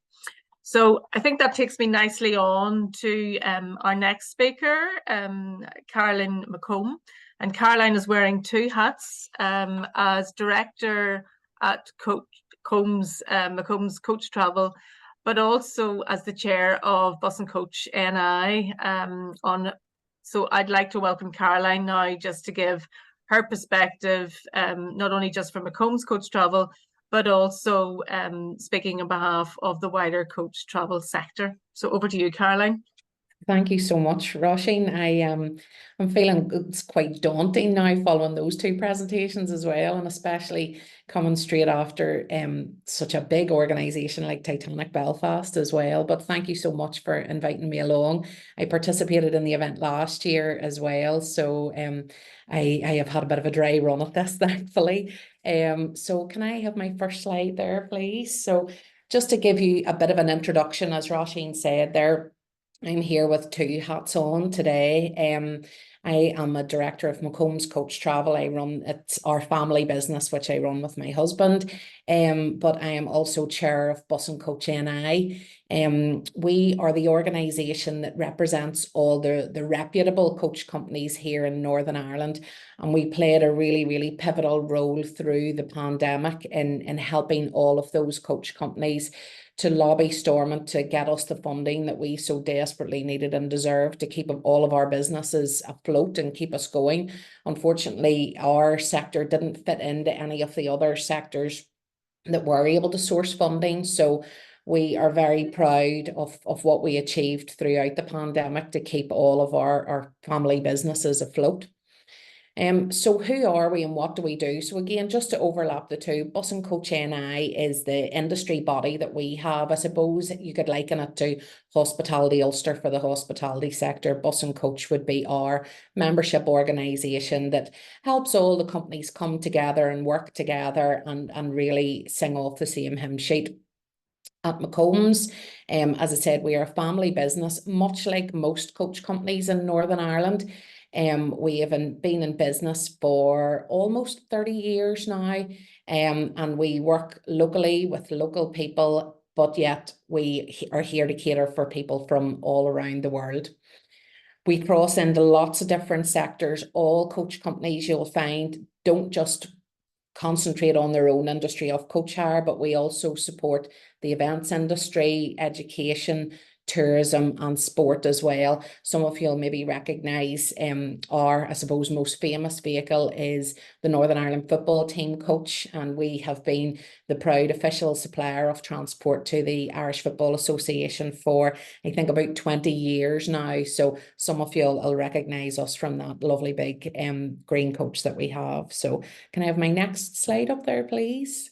B: So I think that takes me nicely on to our next speaker, Caroline McComb. And Caroline is wearing 2 hats as director at McCombs Coach Travel, but also as the chair of Bus and Coach NI. So I'd like to welcome Caroline now, just to give her perspective, not only just from McCombs Coach Travel, but also speaking on behalf of the wider coach travel sector. So over to you, Caroline.
E: Thank you so much, Roisin. I'm feeling it's quite daunting now following those 2 presentations as well, and especially coming straight after such a big organisation like Titanic Belfast as well. But thank you so much for inviting me along. I participated in the event last year as well, so I have had a bit of a dry run at this, thankfully. So can I have my first slide there, please? So just to give you a bit of an introduction, as Roisin said there, I'm here with 2 hats on today. I am a director of McCombs Coach Travel. It's our family business, which I run with my husband. But I am also chair of Bus and Coach NI. We are the organisation that represents all the reputable coach companies here in Northern Ireland. And we played a really, really pivotal role through the pandemic in helping all of those coach companies to lobby Stormont to get us the funding that we so desperately needed and deserved to keep all of our businesses afloat and keep us going. Unfortunately, our sector didn't fit into any of the other sectors that we're able to source funding. So we are very proud of what we achieved throughout the pandemic to keep all of our family businesses afloat. So who are we and what do we do? So again, just to overlap the two, Bus and Coach NI is the industry body that we have. I suppose you could liken it to Hospitality Ulster for the hospitality sector. Bus and Coach would be our membership organisation that helps all the companies come together and work together and really sing off the same hymn sheet. At McCombs, as I said, we are a family business, much like most coach companies in Northern Ireland. We have been in business for almost 30 years now, and we work locally with local people, but yet we are here to cater for people from all around the world. We cross into lots of different sectors. All coach companies you'll find don't just concentrate on their own industry of coach hire, but we also support the events industry, education, tourism and sport as well. Some of you'll maybe recognise our, I suppose, most famous vehicle is the Northern Ireland football team coach, and we have been the proud official supplier of transport to the Irish Football Association for, I think, about 20 years now. So some of you will recognise us from that lovely big green coach that we have. So can I have my next slide up there, please?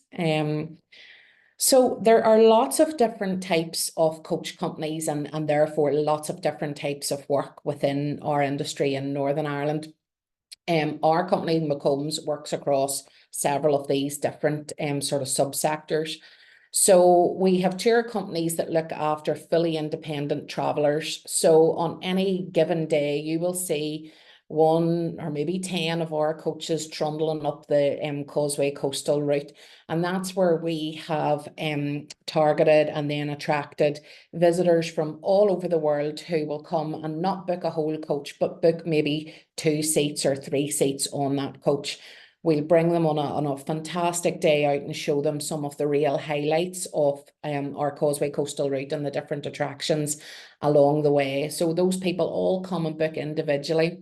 E: So there are lots of different types of coach companies and therefore lots of different types of work within our industry in Northern Ireland. Our company, McCombs, works across several of these different sort of subsectors. So we have tour companies that look after fully independent travellers. So on any given day, you will see 1 or maybe 10 of our coaches trundling up the Causeway coastal route. And that's where we have targeted and then attracted visitors from all over the world who will come and not book a whole coach, but book maybe 2 seats or 3 seats on that coach. We'll bring them on a fantastic day out and show them some of the real highlights of our Causeway coastal route and the different attractions along the way. So those people all come and book individually,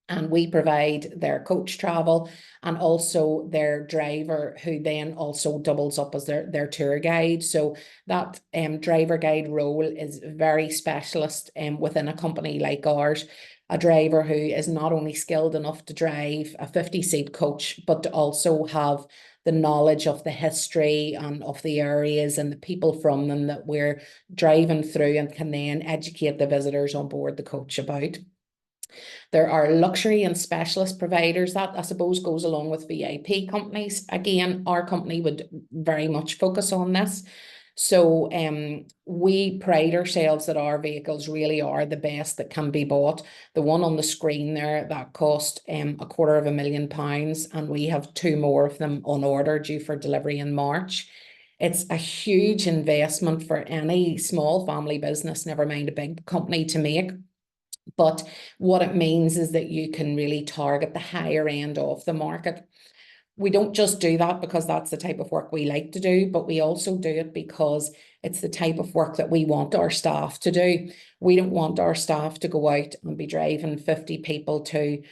E: and we provide their coach travel and also their driver, who then also doubles up as their tour guide. So that driver guide role is very specialist within a company like ours. A driver who is not only skilled enough to drive a 50-seat coach, but to also have the knowledge of the history and of the areas and the people from them that we're driving through, and can then educate the visitors on board the coach about. There are luxury and specialist providers that I suppose goes along with VIP companies. Again, our company would very much focus on this. So we pride ourselves that our vehicles really are the best that can be bought. The one on the screen there, that cost £250,000, and we have 2 more of them on order due for delivery in March. It's a huge investment for any small family business, never mind a big company, to make. But what it means is that you can really target the higher end of the market. We don't just do that because that's the type of work we like to do, but we also do it because it's the type of work that we want our staff to do. We don't want our staff to go out and be driving 50 people to,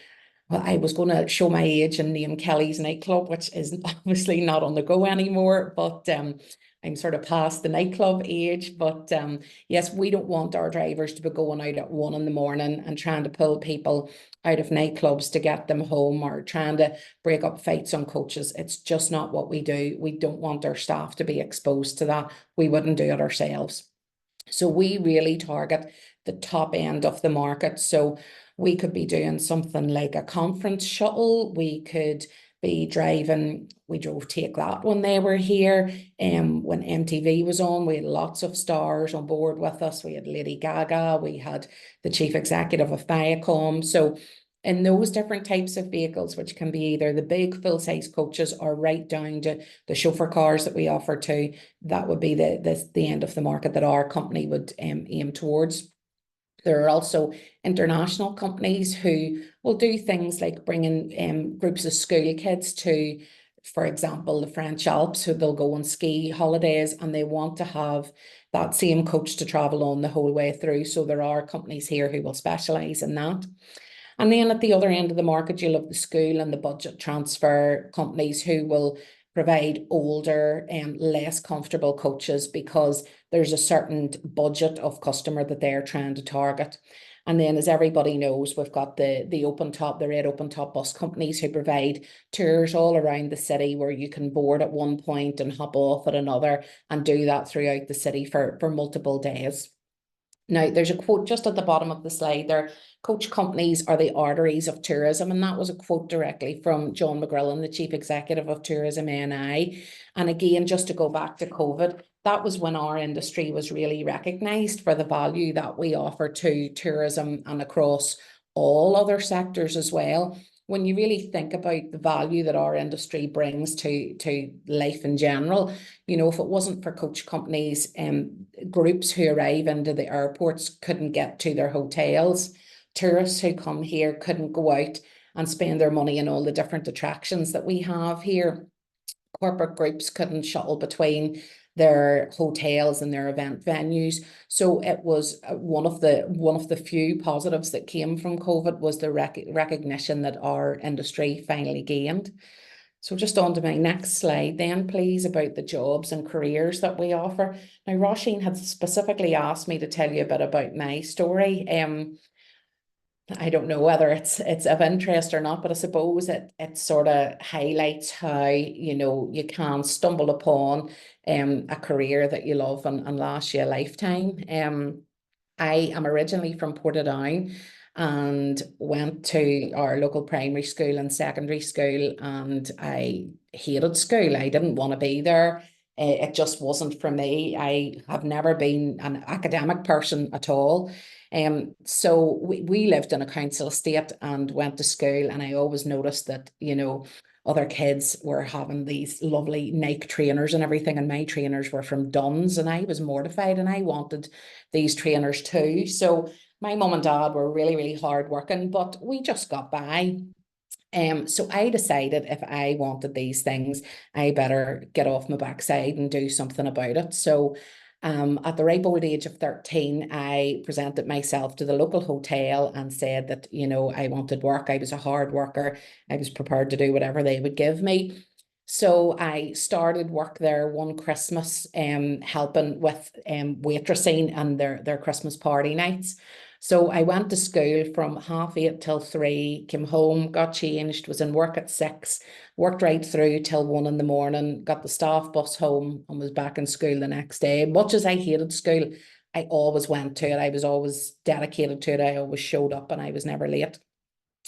E: well, I was going to show my age and name Kelly's nightclub, which is obviously not on the go anymore, but I'm sort of past the nightclub age. But yes, we don't want our drivers to be going out at 1 in the morning and trying to pull people out of nightclubs to get them home, or trying to break up fights on coaches. It's just not what we do. We don't want our staff to be exposed to that. We wouldn't do it ourselves. So we really target the top end of the market. So we could be doing something like a conference shuttle. We could be driving, we drove Take That when they were here. When MTV was on, we had lots of stars on board with us. We had Lady Gaga, we had the chief executive of McComb. So in those different types of vehicles, which can be either the big full-size coaches or right down to the chauffeur cars that we offer to, that would be the end of the market that our company would aim towards. There are also international companies who will do things like bringing groups of school kids to, for example, the French Alps, who they'll go on ski holidays, and they want to have that same coach to travel on the whole way through. So there are companies here who will specialise in that. And then at the other end of the market, you'll have the school and the budget transfer companies who will provide older and less comfortable coaches because there's a certain budget of customer that they're trying to target. And then, as everybody knows, we've got the red open top bus companies who provide tours all around the city where you can board at one point and hop off at another and do that throughout the city for multiple days. Now, there's a quote just at the bottom of the slide there. Coach companies are the arteries of tourism. And that was a quote directly from John McGrillen, the Chief Executive of Tourism NI. And again, just to go back to COVID, that was when our industry was really recognised for the value that we offer to tourism and across all other sectors as well. When you really think about the value that our industry brings to life in general, you know, if it wasn't for coach companies, groups who arrive into the airports couldn't get to their hotels, tourists who come here couldn't go out and spend their money in all the different attractions that we have here. Corporate groups couldn't shuttle between their hotels and their event venues. So it was one of the few positives that came from COVID was the recognition that our industry finally gained. So just on to my next slide then, please, about the jobs and careers that we offer. Now, Roisin had specifically asked me to tell you a bit about my story. I don't know whether it's of interest or not, but I suppose it sort of highlights how, you know, you can stumble upon a career that you love and last you a lifetime. I am originally from Portadown and went to our local primary school and secondary school, and I hated school. I didn't want to be there. It just wasn't for me. I have never been an academic person at all. So we lived in a council estate and went to school, and I always noticed that, you know, other kids were having these lovely Nike trainers and everything, and my trainers were from Duns, and I was mortified and I wanted these trainers too. So my mum and dad were really, really hard working, but we just got by. So I decided if I wanted these things, I better get off my backside and do something about it. So at the ripe old age of 13, I presented myself to the local hotel and said that, you know, I wanted work. I was a hard worker. I was prepared to do whatever they would give me. So I started work there one Christmas, helping with waitressing and their Christmas party nights. So I went to school from 8:30 till 3, came home, got changed, was in work at 6, worked right through till 1 in the morning, got the staff bus home and was back in school the next day. Much as I hated school, I always went to it. I was always dedicated to it. I always showed up and I was never late.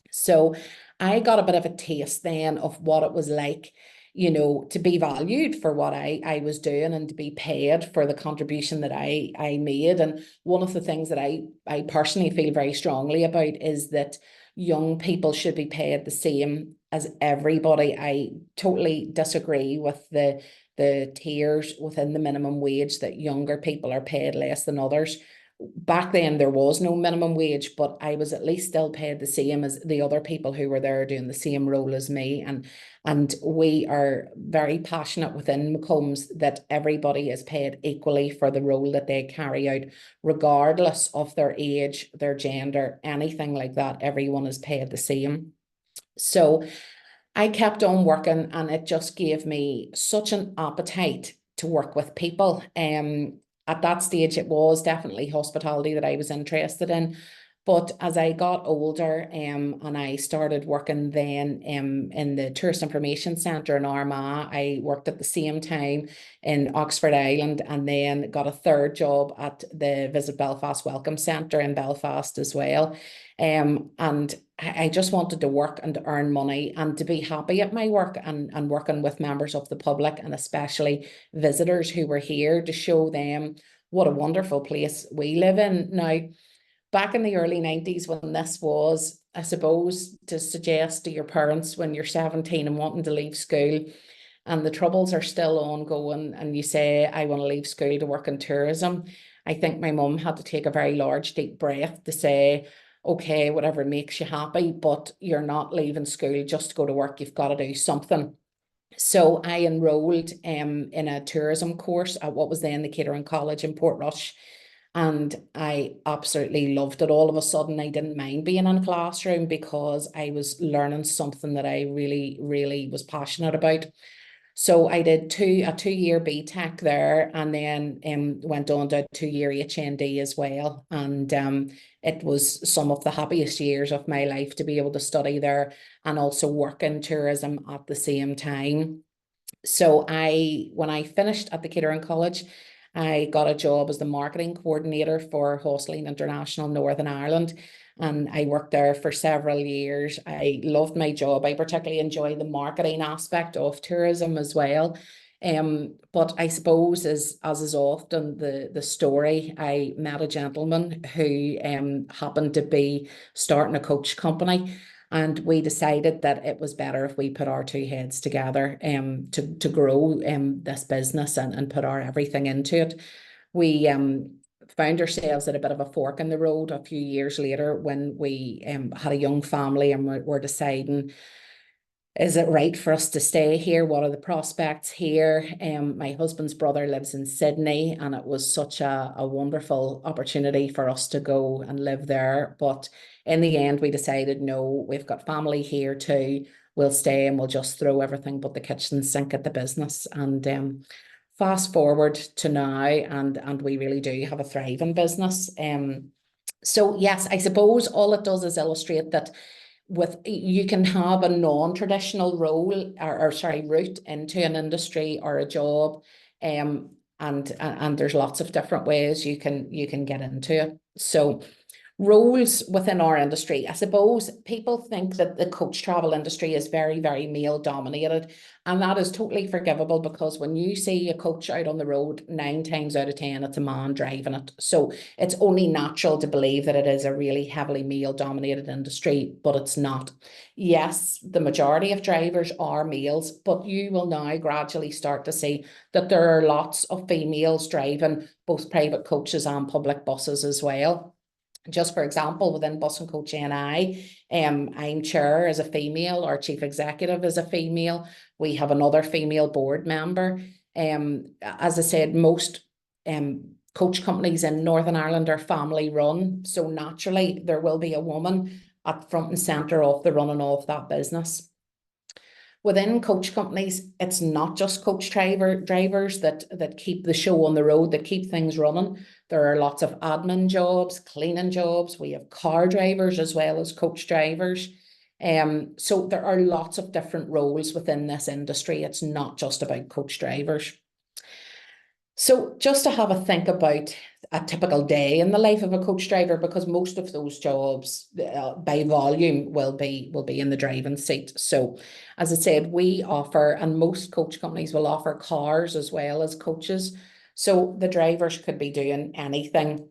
E: So I got a bit of a taste then of what it was like, you know, to be valued for what I was doing and to be paid for the contribution that I made. And one of the things that I personally feel very strongly about is that young people should be paid the same as everybody. I totally disagree with the tiers within the minimum wage that younger people are paid less than others. Back then there was no minimum wage, but I was at least still paid the same as the other people who were there doing the same role as me. And we are very passionate within McCombs that everybody is paid equally for the role that they carry out, regardless of their age, their gender, anything like that. Everyone is paid the same. So I kept on working, and it just gave me such an appetite to work with people. At that stage, it was definitely hospitality that I was interested in. But as I got older, and I started working then in the Tourist Information Centre in Armagh, I worked at the same time in Oxford Island, and then got a third job at the Visit Belfast Welcome Centre in Belfast as well. And I just wanted to work and to earn money and to be happy at my work, and working with members of the public and especially visitors who were here to show them what a wonderful place we live in. Now, back in the early 90s when this was, I suppose, to suggest to your parents when you're 17 and wanting to leave school and the troubles are still ongoing and you say, I want to leave school to work in tourism, I think my mum had to take a very large deep breath to say, okay, whatever makes you happy, but you're not leaving school just to go to work. You've got to do something. So I enrolled in a tourism course at what was then the Catering College in Portrush. And I absolutely loved it. All of a sudden, I didn't mind being in a classroom because I was learning something that I really, really was passionate about. So I did a 2-year BTEC there, and then went on to a 2-year HND as well. And it was some of the happiest years of my life to be able to study there and also work in tourism at the same time. So when I finished at the Catering College, I got a job as the marketing coordinator for Hostling International Northern Ireland. And I worked there for several years. I loved my job. I particularly enjoyed the marketing aspect of tourism as well. But I suppose as is often the story, I met a gentleman who happened to be starting a coach company. And we decided that it was better if we put our two heads together to grow this business and put our everything into it. We found ourselves at a bit of a fork in the road a few years later when we had a young family and we're deciding, is it right for us to stay here? What are the prospects here? My husband's brother lives in Sydney, and it was such a wonderful opportunity for us to go and live there. But in the end, we decided, no, we've got family here too. We'll stay and we'll just throw everything but the kitchen sink at the business. And fast forward to now, and we really do have a thriving business. So yes, I suppose all it does is illustrate that you can have a non-traditional role or route into an industry or a job, and there's lots of different ways you can get into it. So roles within our industry, I suppose people think that the coach travel industry is very, very male dominated, and that is totally forgivable because when you see a coach out on the road, 9 times out of 10 it's a man driving it. So it's only natural to believe that it is a really heavily male dominated industry, but it's not. Yes, the majority of drivers are males, but you will now gradually start to see that there are lots of females driving both private coaches and public buses as well. Just for example, within Bus and Coach NI, I'm chair as a female, our chief executive is a female. We have another female board member. As I said, most coach companies in Northern Ireland are family run. So naturally, there will be a woman at front and centre of the running of that business. Within coach companies, it's not just coach drivers that keep the show on the road, that keep things running. There are lots of admin jobs, cleaning jobs. We have car drivers as well as coach drivers. So there are lots of different roles within this industry. It's not just about coach drivers. So just to have a think about a typical day in the life of a coach driver, because most of those jobs by volume will be in the driving seat. So as I said, we offer, and most coach companies will offer cars as well as coaches. So the drivers could be doing anything.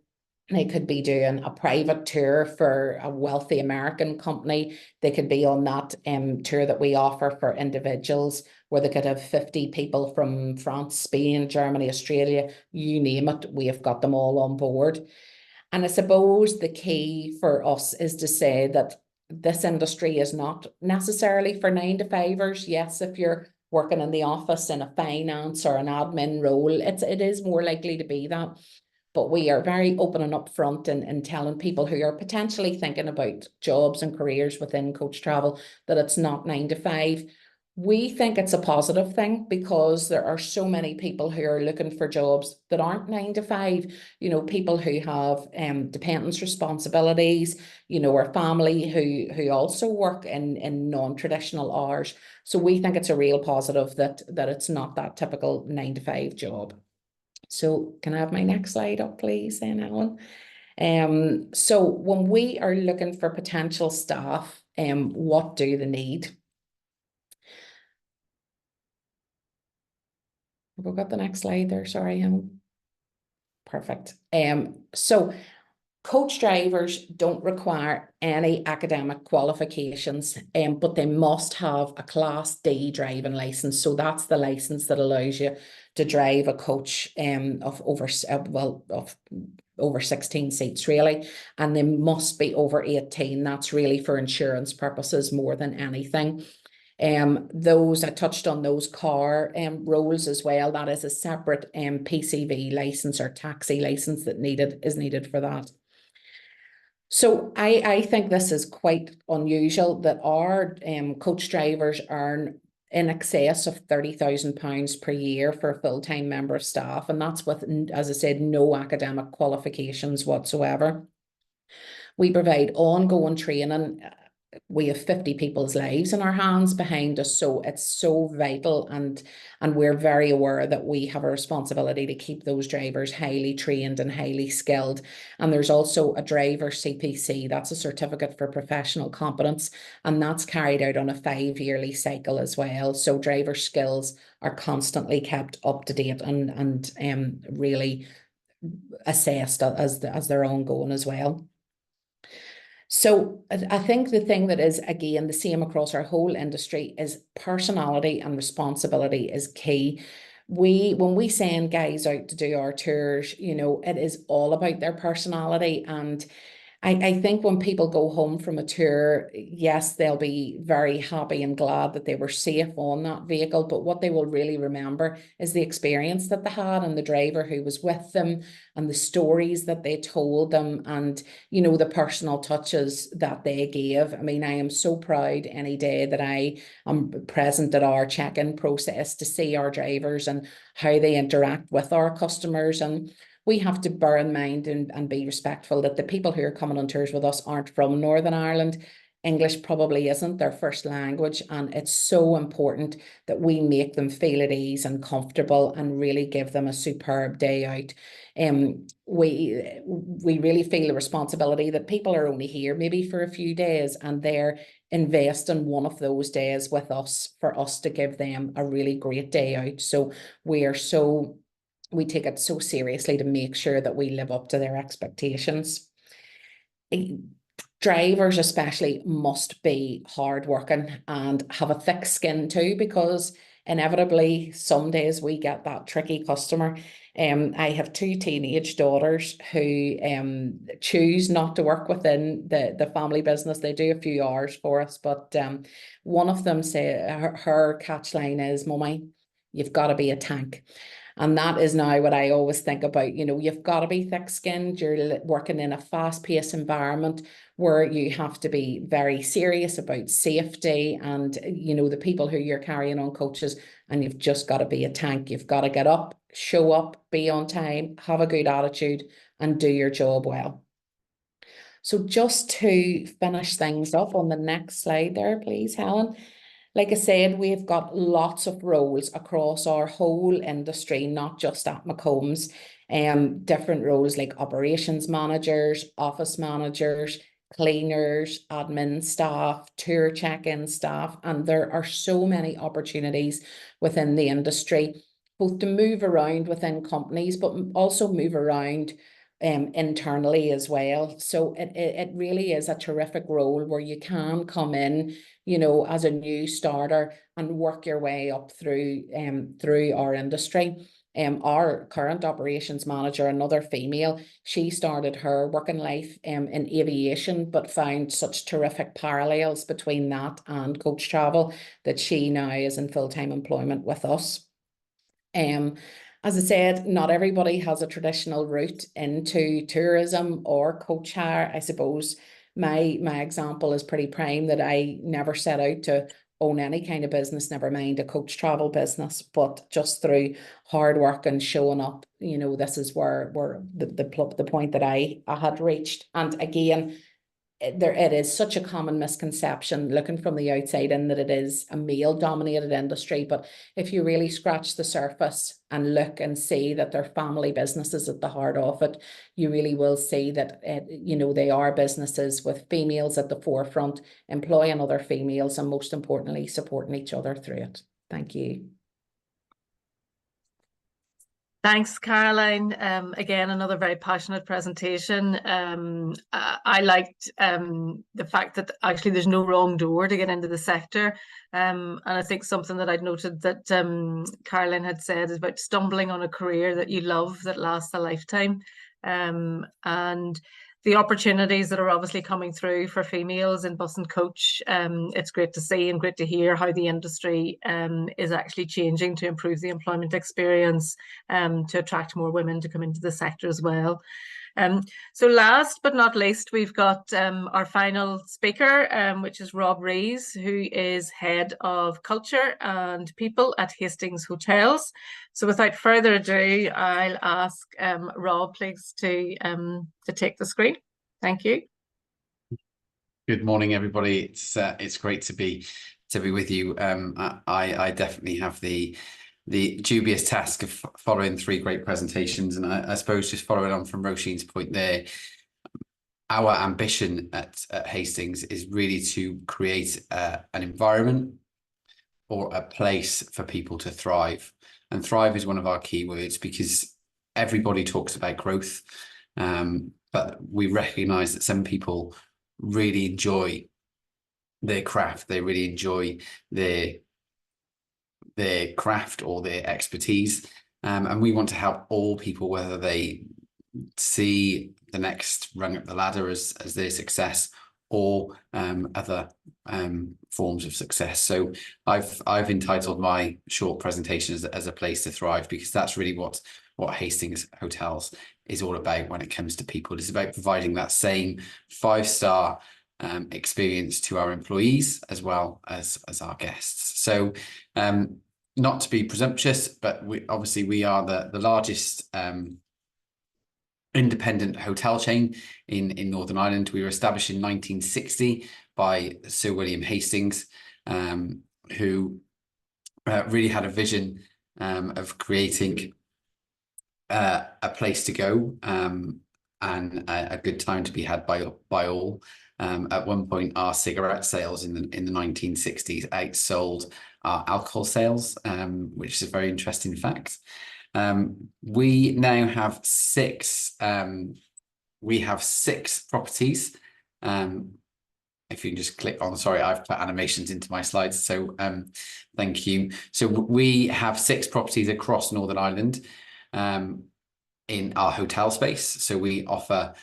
E: They could be doing a private tour for a wealthy American company. They could be on that tour that we offer for individuals, where they could have 50 people from France, Spain, Germany, Australia, you name it. We have got them all on board. And I suppose the key for us is to say that this industry is not necessarily for 9-to-5ers. Yes, if you're working in the office in a finance or an admin role, it is more likely to be that. But we are very open and upfront in telling people who are potentially thinking about jobs and careers within coach travel that it's not 9-to-5. We think it's a positive thing because there are so many people who are looking for jobs that aren't 9-to-5. You know, people who have dependents responsibilities, you know, or family who also work in non-traditional hours. So we think it's a real positive that it's not that typical 9-to-5 job. So can I have my next slide up, please, then, Ellen? So when we are looking for potential staff, what do they need? Have we got the next slide there? Sorry, Ellen. Perfect. So coach drivers don't require any academic qualifications, but they must have a Class D driving license. So that's the license that allows you to drive a coach of over 16 seats, really, and they must be over 18. That's really for insurance purposes more than anything. I touched on those car roles as well. That is a separate PCV license or taxi license that is needed for that. So I think this is quite unusual that our coach drivers earn in excess of £30,000 per year for a full-time member of staff. And that's with, as I said, no academic qualifications whatsoever. We provide ongoing training. We have 50 people's lives in our hands behind us, so it's so vital, and we're very aware that we have a responsibility to keep those drivers highly trained and highly skilled. And there's also a driver CPC, that's a certificate for professional competence, and that's carried out on a 5-yearly cycle as well. So driver skills are constantly kept up to date and really assessed as they're ongoing as well. So I think the thing that is, again, the same across our whole industry is personality and responsibility is key. When we send guys out to do our tours, you know, it is all about their personality. And I think when people go home from a tour, yes, they'll be very happy and glad that they were safe on that vehicle. But what they will really remember is the experience that they had and the driver who was with them and the stories that they told them and, you know, the personal touches that they gave. I mean, I am so proud any day that I am present at our check-in process to see our drivers and how they interact with our customers. And we have to bear in mind and be respectful that the people who are coming on tours with us aren't from Northern Ireland. English probably isn't their first language, and it's so important that we make them feel at ease and comfortable and really give them a superb day out. We really feel a responsibility that people are only here maybe for a few days, and they're investing one of those days with us for us to give them a really great day out. So we take it so seriously to make sure that we live up to their expectations. Drivers especially must be hardworking and have a thick skin too, because inevitably some days we get that tricky customer. I have 2 teenage daughters who choose not to work within the family business. They do a few hours for us, but one of them her catchline is, "Mummy, you've got to be a tank." And that is now what I always think about. You know, you've got to be thick-skinned. You're working in a fast-paced environment where you have to be very serious about safety and, you know, the people who you're carrying on coaches, and you've just got to be a tank. You've got to get up, show up, be on time, have a good attitude, and do your job well. So just to finish things up on the next slide there, please, Helen. Like I said, we've got lots of roles across our whole industry, not just at McCombs. Different roles like operations managers, office managers, cleaners, admin staff, tour check-in staff, and there are so many opportunities within the industry, both to move around within companies, but also move around internally as well. So it really is a terrific role where you can come in, you know, as a new starter and work your way up through our industry. Our current operations manager, another female, she started her working life in aviation, but found such terrific parallels between that and coach travel that she now is in full-time employment with us. As I said, not everybody has a traditional route into tourism or coach hire. I suppose my example is pretty prime, that I never set out to own any kind of business, never mind a coach travel business, but just through hard work and showing up, you know, this is where the point that I had reached. And again, it is such a common misconception looking from the outside in that it is a male-dominated industry. But if you really scratch the surface and look and see that they're family businesses at the heart of it, you really will see that, you know, they are businesses with females at the forefront, employing other females, and most importantly, supporting each other through it. Thank you.
B: Thanks, Caroline. Again, another very passionate presentation. I liked the fact that actually there's no wrong door to get into the sector. And I think something that I'd noted that Caroline had said is about stumbling on a career that you love, that lasts a lifetime. And the opportunities that are obviously coming through for females in bus and coach, it's great to see and great to hear how the industry is actually changing to improve the employment experience, to attract more women to come into the sector as well. So last but not least, we've got our final speaker, which is Rob Rees, who is Head of Culture and People at Hastings Hotels. So without further ado, I'll ask Rob, please, to take the screen. Thank you.
F: Good morning, everybody. It's great to be with you. I definitely have the dubious task of following 3 great presentations, and I suppose just following on from Roisin's point there, our ambition at Hastings is really to create an environment or a place for people to thrive. And thrive is one of our key words, because everybody talks about growth, but we recognise that some people really enjoy their craft. They really enjoy their craft or their expertise, and we want to help all people, whether they see the next rung up the ladder as their success, or other forms of success. So I've entitled my short presentation as a place to thrive, because that's really what Hastings Hotels is all about when it comes to people. It's about providing that same 5-star experience to our employees as well as our guests. So not to be presumptuous, but we are the largest independent hotel chain in Northern Ireland. We were established in 1960 by Sir William Hastings, who really had a vision of creating a place to go and a good time to be had by all. At one point, our cigarette sales in the 1960s outsold our alcohol sales, which is a very interesting fact. We now have 6. We have 6 properties. If you can just click on, sorry, I've put animations into my slides, so thank you. So we have 6 properties across Northern Ireland in our hotel space. So we offer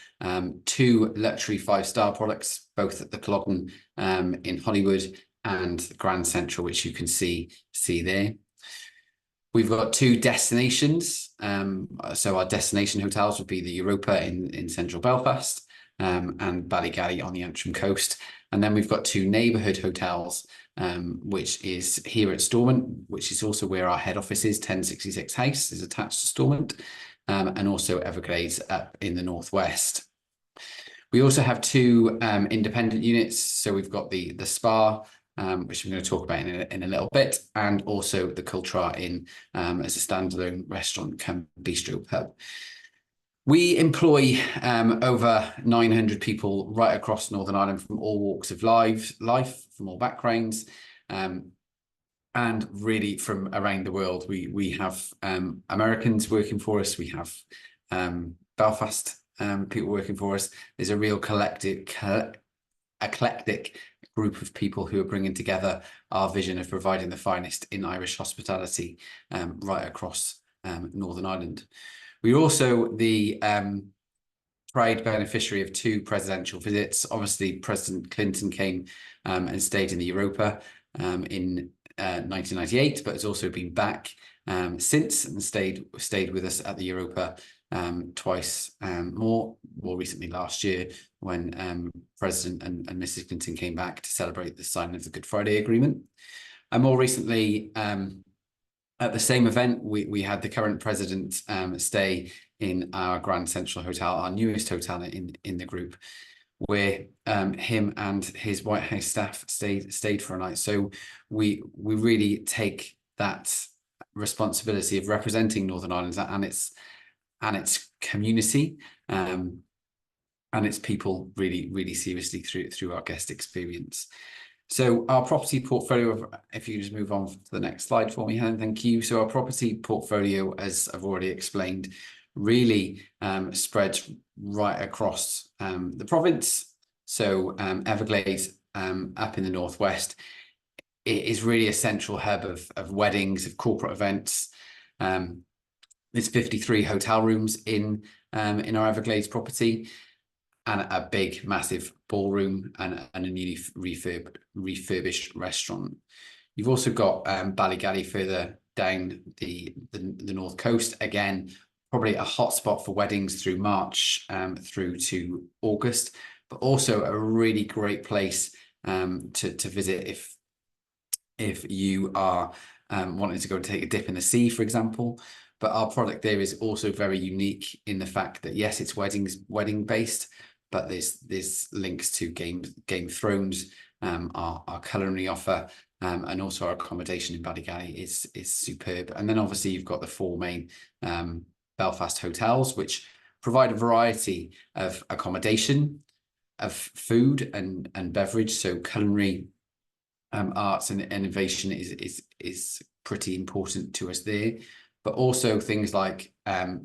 F: 2 luxury 5-star products, both at the Culloden in Hollywood and Grand Central, which you can see there. We've got 2 destinations. So our destination hotels would be the Europa in central Belfast and Ballygally on the Antrim coast. And then we've got 2 neighbourhood hotels, which is here at Stormont, which is also where our head office is. 1066 House is attached to Stormont, and also Everglades up in the northwest. We also have 2 independent units. So we've got the spa, which I'm going to talk about in a little bit, and also the Cultra Inn as a standalone restaurant come bistro pub. We employ over 900 people right across Northern Ireland from all walks of life, from all backgrounds, and really from around the world. We have Americans working for us. We have Belfast people working for us. There's a real eclectic group of people who are bringing together our vision of providing the finest in Irish hospitality right across Northern Ireland. We're also the proud beneficiary of 2 presidential visits. Obviously, President Clinton came and stayed in the Europa in 1998, but has also been back since and stayed with us at the Europa twice more recently last year, when President and Mrs. Clinton came back to celebrate the signing of the Good Friday Agreement. And more recently, at the same event, we had the current president stay in our Grand Central Hotel, our newest hotel in the group, where him and his White House staff stayed for a night. So we really take that responsibility of representing Northern Ireland and its community and its people really seriously through our guest experience. So our property portfolio, if you just move on to the next slide for me, Helen, thank you. So our property portfolio, as I've already explained, really spreads right across the province. So Everglades up in the northwest, it is really a central hub of weddings, of corporate events. There's 53 hotel rooms in our Everglades property, and a big, massive ballroom and a newly refurbished restaurant. You've also got Ballygally further down the north coast, again probably a hotspot for weddings through March through to August, but also a really great place to visit if you are wanting to go and take a dip in the sea, for example. But our product there is also very unique in the fact that, yes, it's wedding based, but there's links to Game of Thrones, our culinary offer, and also our accommodation in Ballygally is superb. And then obviously you've got the 4 main Belfast hotels, which provide a variety of accommodation, of food and beverage. So culinary, arts and innovation is pretty important to us there. But also things like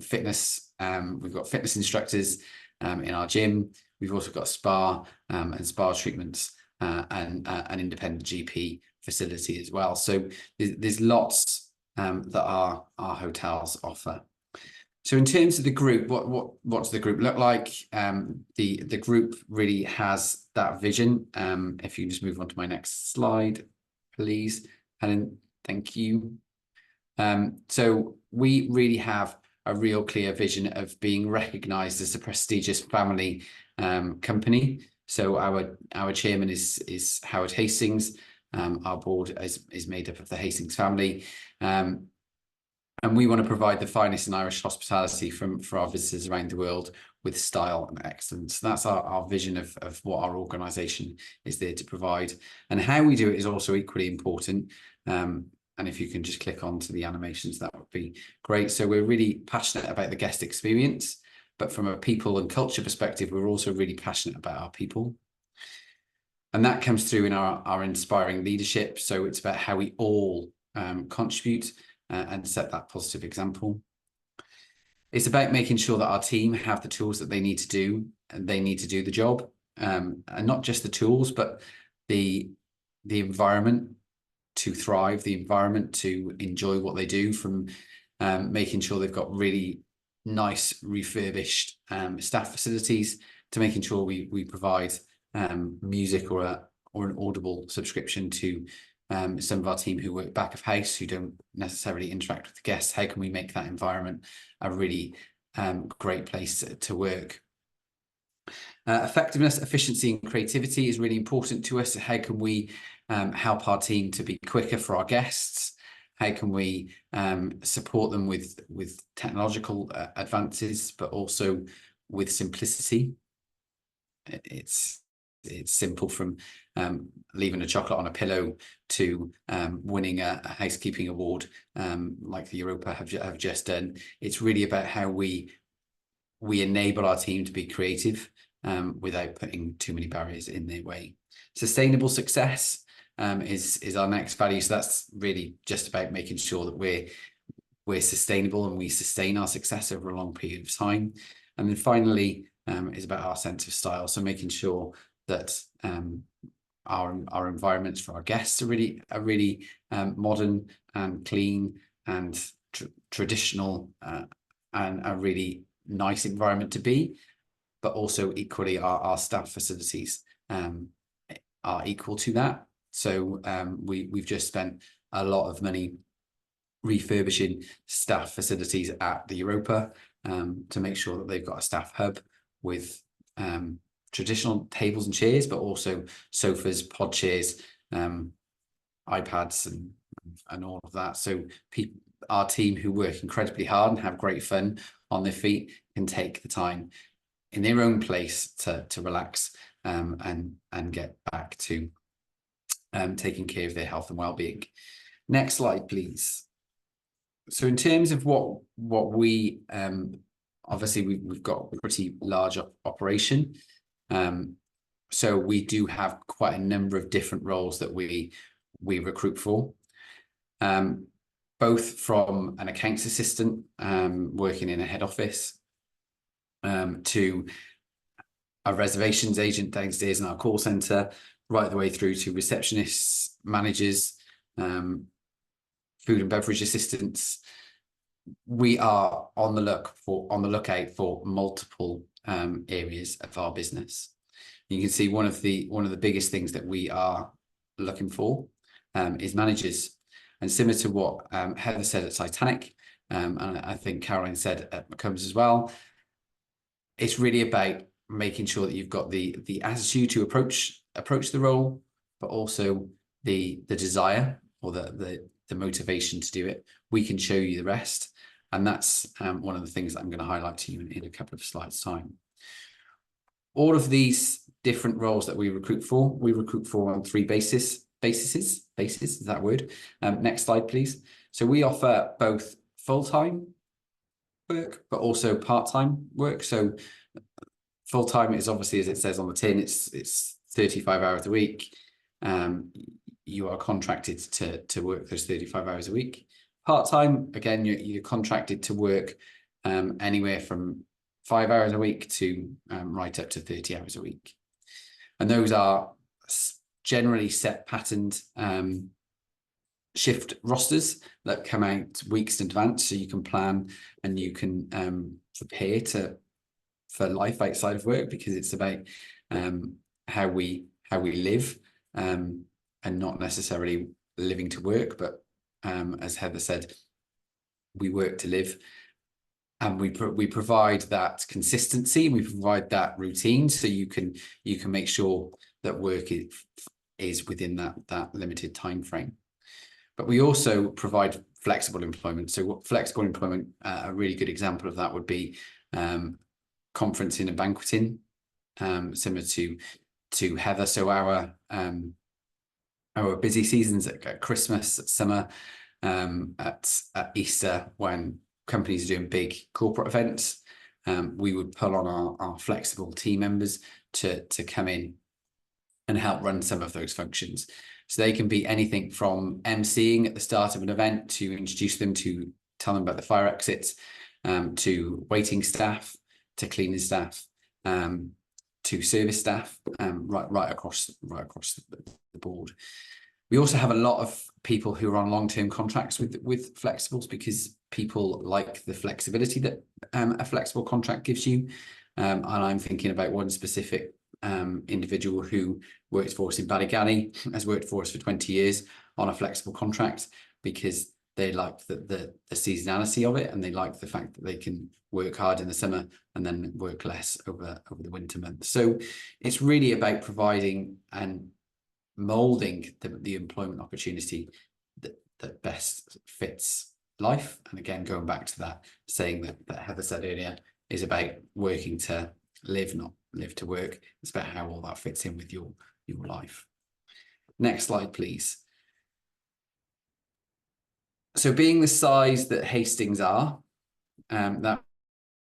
F: fitness. We've got fitness instructors in our gym. We've also got spa and spa treatments and an independent GP facility as well. So there's lots that our hotels offer. So in terms of the group, what does the group look like? The group really has that vision. If you can just move on to my next slide, please, Helen. Thank you. So we really have a real clear vision of being recognised as a prestigious family company. So our chairman is Howard Hastings. Our board is made up of the Hastings family. And we want to provide the finest in Irish hospitality for our visitors around the world with style and excellence. That's our vision of what our organisation is there to provide. And how we do it is also equally important. And if you can just click on to the animations, that would be great. So we're really passionate about the guest experience, but from a people and culture perspective, we're also really passionate about our people. And that comes through in our inspiring leadership. So it's about how we all contribute and set that positive example. It's about making sure that our team have the tools that they need to do, and they need to do the job. And not just the tools, but the environment to thrive, the environment to enjoy what they do, from making sure they've got really nice refurbished staff facilities, to making sure we provide music or an Audible subscription to some of our team who work back of house, who don't necessarily interact with the guests. How can we make that environment a really great place to work? Effectiveness, efficiency and creativity is really important to us. How can we help our team to be quicker for our guests? How can we support them with technological advances, but also with simplicity? It's simple, from leaving a chocolate on a pillow to winning a housekeeping award like the Europa have just done. It's really about how we enable our team to be creative without putting too many barriers in their way. Sustainable success is our next value. So that's really just about making sure that we're sustainable and we sustain our success over a long period of time. And then finally is about our sense of style. So making sure that our environments for our guests are really modern and clean and traditional and a really nice environment to be, but also equally our staff facilities are equal to that. So we've just spent a lot of money refurbishing staff facilities at the Europa to make sure that they've got a staff hub with traditional tables and chairs, but also sofas, pod chairs, iPads and all of that. So our team, who work incredibly hard and have great fun on their feet, can take the time in their own place to relax and get back to taking care of their health and well-being. Next slide, please. So in terms of what we obviously we've got a pretty large operation. So we do have quite a number of different roles that we recruit for, both from an accounts assistant working in a head office to a reservations agent downstairs in our call centre, right the way through to receptionists, managers, food and beverage assistants. We are on the lookout for multiple areas of our business. You can see one of the biggest things that we are looking for is managers. And similar to what Heather said at Titanic, and I think Caroline said at McCombs as well, it's really about making sure that you've got the attitude to approach the role, but also the desire or the motivation to do it. We can show you the rest, and that's one of the things that I'm going to highlight to you in a couple of slides' time. All of these different roles that we recruit for on 3 bases. Is that word? Next slide, please. So we offer both full-time work, but also part-time work. So full-time is obviously, as it says on the tin, it's 35 hours a week. You are contracted to work those 35 hours a week. Part-time, again, you're contracted to work anywhere from 5 hours a week to right up to 30 hours a week. And those are generally set patterned shift rosters that come out weeks in advance, so you can plan and you can prepare for life outside of work, because it's about how we live, and not necessarily living to work, but as Heather said, we work to live. And we provide that consistency, we provide that routine, so you can make sure that work is within that limited time frame. But we also provide flexible employment. So what flexible employment, a really good example of that would be conferencing and banqueting, similar to Heather. So our busy seasons at Christmas, at summer, at Easter, when companies are doing big corporate events, we would pull on our flexible team members to come in and help run some of those functions. So they can be anything from emceeing at the start of an event, to introduce them, to tell them about the fire exits, to waiting staff, to cleaning staff, to service staff, right across the board. We also have a lot of people who are on long-term contracts with flexibles, because people like the flexibility that a flexible contract gives you. And I'm thinking about one specific individual who works for us in Ballygally, has worked for us for 20 years on a flexible contract, because they like the seasonality of it, and they like the fact that they can work hard in the summer and then work less over the winter months. So it's really about providing and molding the employment opportunity that best fits life. And again, going back to that saying that Heather said earlier, is about working to live, not live to work. It's about how all that fits in with your life. Next slide, please. So being the size that Hastings are, that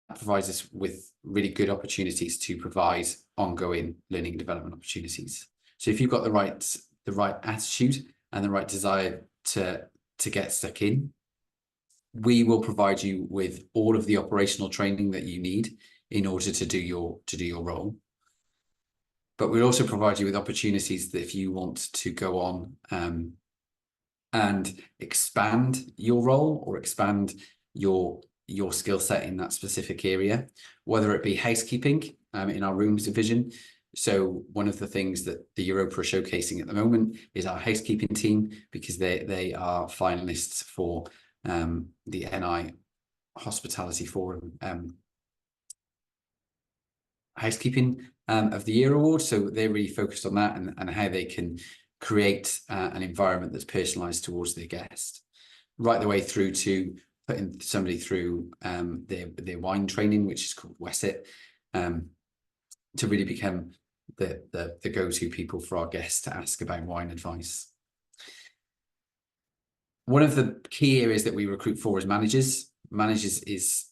F: provides us with really good opportunities to provide ongoing learning and development opportunities. So if you've got the right attitude and the right desire to get stuck in, we will provide you with all of the operational training that you need in order to do your role. But we'll also provide you with opportunities that if you want to go on and expand your role or expand your skill set in that specific area, whether it be housekeeping in our rooms division. So one of the things that the Europa are showcasing at the moment is our housekeeping team, because they are finalists for the NI Hospitality Forum Housekeeping of the Year award. So they're really focused on that and how they can create an environment that's personalized towards their guest, right the way through to putting somebody through their wine training, which is called WESIT, to really become the go-to people for our guests to ask about wine advice. One of the key areas that we recruit for is managers. Managers is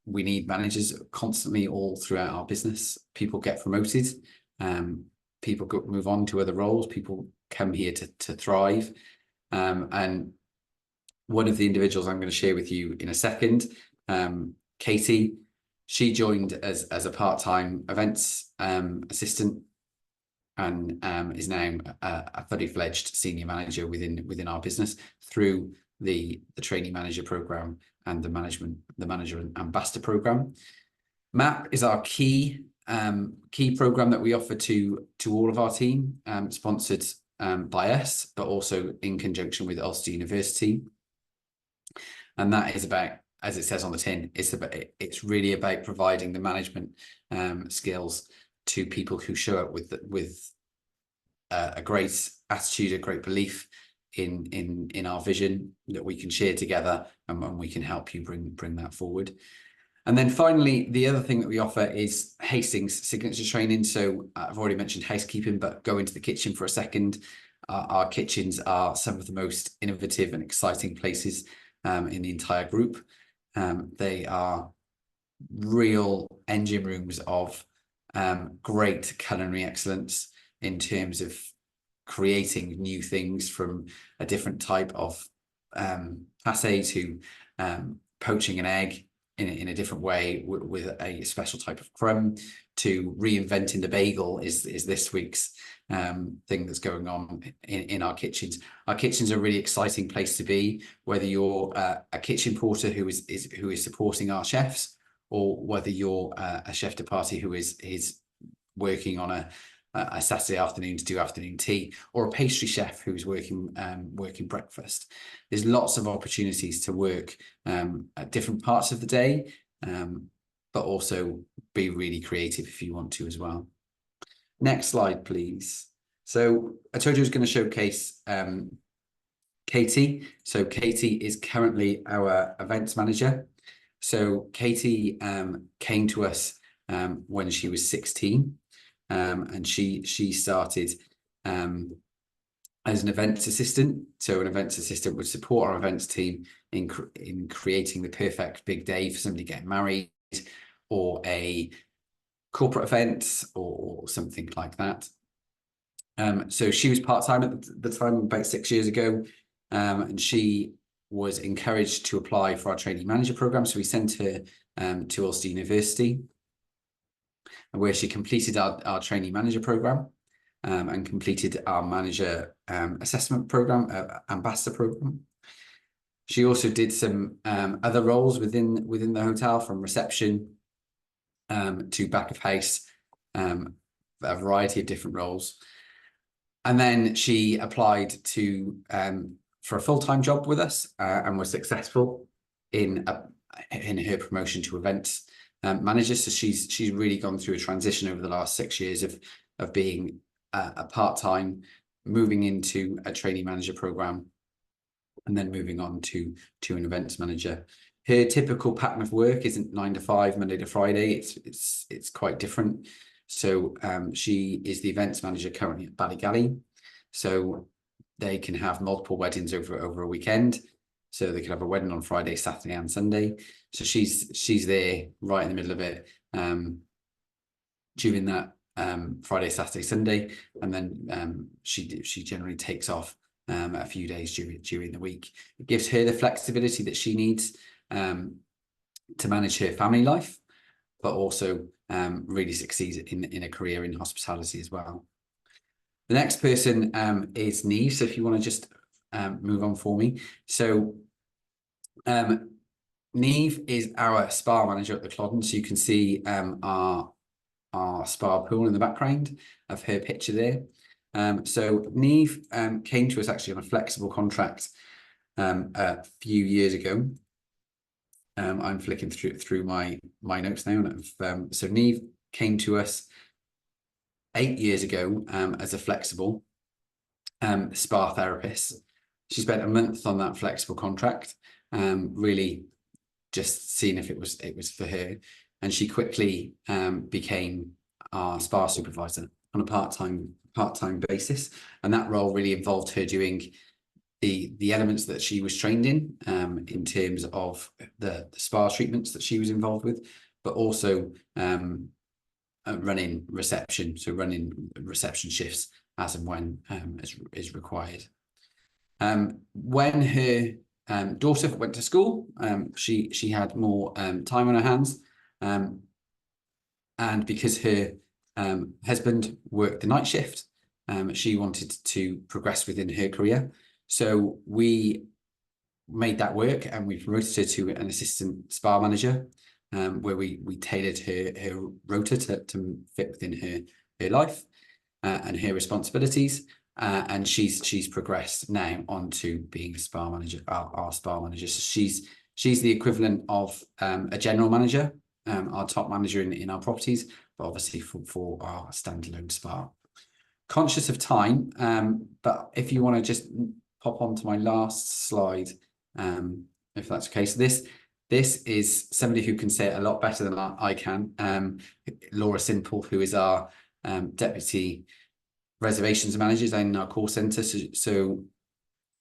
F: we need managers constantly all throughout our business. People get promoted, people move on to other roles, people come here to thrive. And one of the individuals I'm going to share with you in a second, Katie, she joined as a part-time events assistant, and is now a fully fledged senior manager within our business through the trainee manager program and the manager and ambassador program. MAP is our key program that we offer to all of our team, sponsored by us, but also in conjunction with Ulster University. And that is about, as it says on the tin, it's really about providing the management skills to people who show up with a great attitude, a great belief in our vision that we can share together, and we can help you bring that forward. And then finally, the other thing that we offer is Hastings signature training. So I've already mentioned housekeeping, but go into the kitchen for a second. Our kitchens are some of the most innovative and exciting places in the entire group. They are real engine rooms of great culinary excellence in terms of creating new things, from a different type of assay to poaching an egg in a different way with a special type of crumb, to reinventing the bagel is this week's thing that's going on in our kitchens. Our kitchens are a really exciting place to be, whether you're a kitchen porter who is supporting our chefs, or whether you're a chef de partie who is working on a Saturday afternoon to do afternoon tea, or a pastry chef who's working breakfast. There's lots of opportunities to work at different parts of the day, but also be really creative if you want to as well. Next slide, please. So I told you I was going to showcase Katie. So Katie is currently our events manager. So Katie came to us when she was 16. And she started as an events assistant. So an events assistant would support our events team in creating the perfect big day for somebody getting married, or a corporate event, or something like that. So she was part-time at the time, about 6 years ago, and she was encouraged to apply for our training manager program. So we sent her to Ulster University, where she completed our trainee manager program and completed our manager assessment program, ambassador program. She also did some other roles within the hotel, from reception to back of house, a variety of different roles. And then she applied for a full-time job with us and was successful in her promotion to events manager. So she's really gone through a transition over the last 6 years of being a part-time, moving into a trainee manager program, and then moving on to an events manager. Her typical pattern of work isn't 9 to 5, Monday to Friday. It's quite different. So she is the events manager currently at Ballygally. So they can have multiple weddings over a weekend. So they can have a wedding on Friday, Saturday, and Sunday. So she's there right in the middle of it during that Friday, Saturday, Sunday, and then she generally takes off a few days during the week. It gives her the flexibility that she needs to manage her family life, but also really succeed in a career in hospitality as well. The next person is Neve. So if you want to just move on for me. So Neve is our spa manager at the Clodden. So you can see our spa pool in the background of her picture there. So Neve came to us actually on a flexible contract a few years ago. I'm flicking through my notes now. So Neve came to us 8 years ago as a flexible spa therapist. She spent a month on that flexible contract, really just seeing if it was for her, and she quickly became our spa supervisor on a part-time basis, and that role really involved her doing the elements that she was trained in terms of the spa treatments that she was involved with, but also running reception, so running reception shifts as and when is required. When her daughter went to school, she had more time on her hands, and because her husband worked the night shift, she wanted to progress within her career. So we made that work, and we promoted her to an assistant spa manager, where we tailored her rota to fit within her life and her responsibilities. And she's progressed now onto being spa manager, our spa manager. So She's the equivalent of a general manager, our top manager in our properties, but obviously for our standalone spa. Conscious of time, but if you want to just pop on to my last slide, if that's okay. So this is somebody who can say it a lot better than I can. Laura Simple, who is our deputy reservations manager in our call centre. So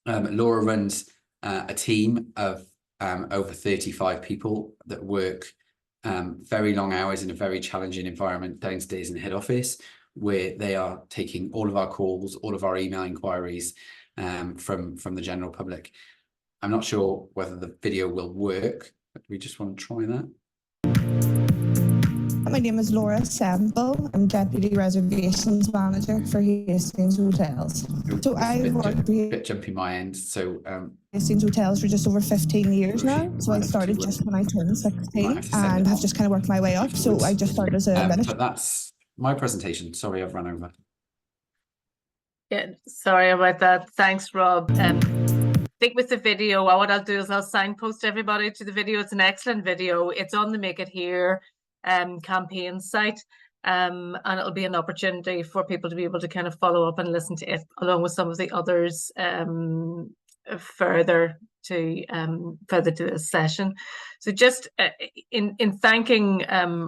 F: Laura runs a team of over 35 people that work very long hours in a very challenging environment downstairs in the head office, where they are taking all of our calls, all of our email inquiries from the general public. I'm not sure whether the video will work, but we just want to try that.
G: My name is Laura Semple. I'm Deputy Reservations Manager for Hastings Hotels. So I've worked
F: a bit jumpy my end. So
G: Hastings Hotels for just over 15 years now. So I started just when I turned 16 and have just kind of worked my way up. So I just started as a
F: but that's my presentation. Sorry, I've run over.
B: Yeah, sorry about that. Thanks, Rob. I think with the video, what I'll do is I'll signpost everybody to the video. It's an excellent video. It's on the Make It Here campaign site, and it'll be an opportunity for people to be able to kind of follow up and listen to it along with some of the others further to this session. So just in thanking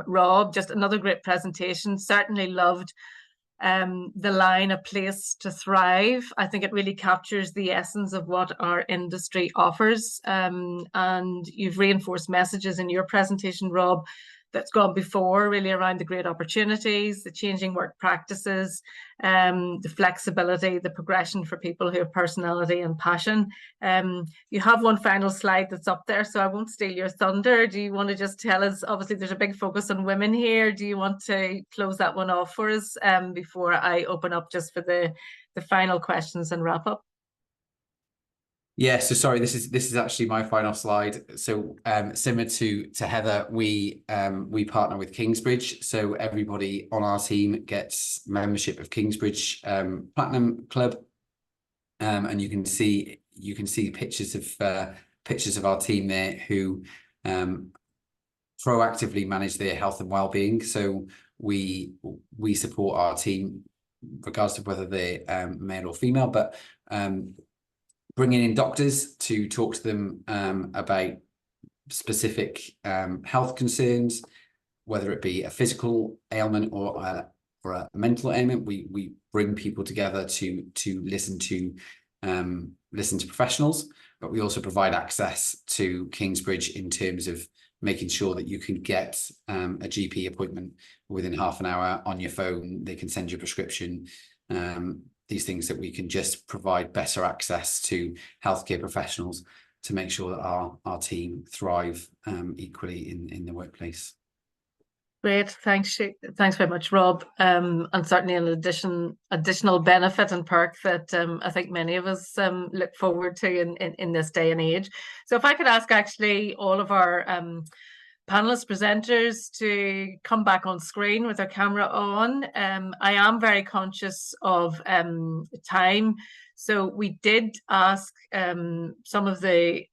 B: Rob, just another great presentation. Certainly loved the line, "A Place to Thrive." I think it really captures the essence of what our industry offers, and you've reinforced messages in your presentation, Rob, that's gone before, really around the great opportunities, the changing work practices, the flexibility, the progression for people who have personality and passion. You have one final slide that's up there, so I won't steal your thunder. Do you want to just tell us, obviously there's a big focus on women here, do you want to close that one off for us before I open up just for the final questions and wrap up?
F: Yeah, so sorry, this is actually my final slide. So similar to Heather, we partner with Kingsbridge. So everybody on our team gets membership of Kingsbridge Platinum Club, and you can see pictures of our team there who proactively manage their health and well-being. So we support our team regardless of whether they're male or female, but bringing in doctors to talk to them about specific health concerns, whether it be a physical ailment or a mental ailment. We bring people together to listen to professionals, but we also provide access to Kingsbridge in terms of making sure that you can get a GP appointment within half an hour on your phone. They can send you a prescription. These things that we can just provide better access to healthcare professionals to make sure that our team thrive equally in the workplace.
B: Great, thanks very much, Rob. And certainly an additional benefit and perk that I think many of us look forward to in this day and age. So if I could ask actually all of our panelists, presenters to come back on screen with their camera on. I am very conscious of time. So we did ask some of the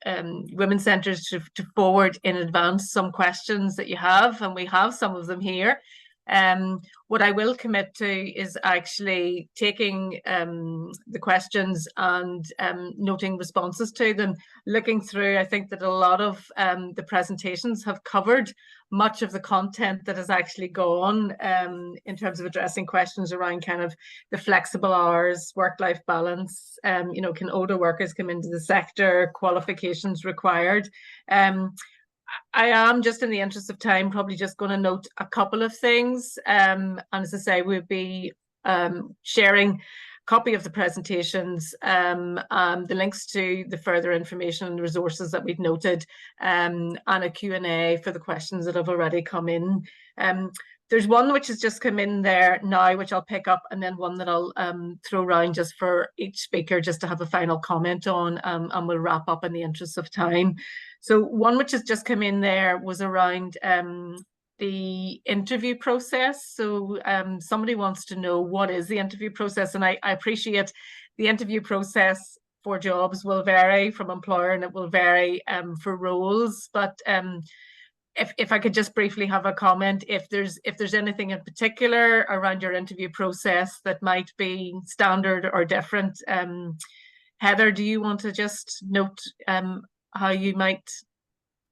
B: women's centres to forward in advance some questions that you have, and we have some of them here. What I will commit to is actually taking the questions and noting responses to them, looking through. I think that a lot of the presentations have covered much of the content that has actually gone in terms of addressing questions around kind of the flexible hours, work-life balance, can older workers come into the sector, qualifications required. I am, just in the interest of time, probably just going to note a couple of things. And as I say, we'll be sharing a copy of the presentations, the links to the further information and resources that we've noted, and a Q&A for the questions that have already come in. There's one which has just come in there now, which I'll pick up, and then one that I'll throw around just for each speaker just to have a final comment on, and we'll wrap up in the interest of time. So one which has just come in there was around the interview process. So somebody wants to know, what is the interview process? And I appreciate the interview process for jobs will vary from employer, and it will vary for roles. But if I could just briefly have a comment, if there's anything in particular around your interview process that might be standard or different, Heather, do you want to just note how you might,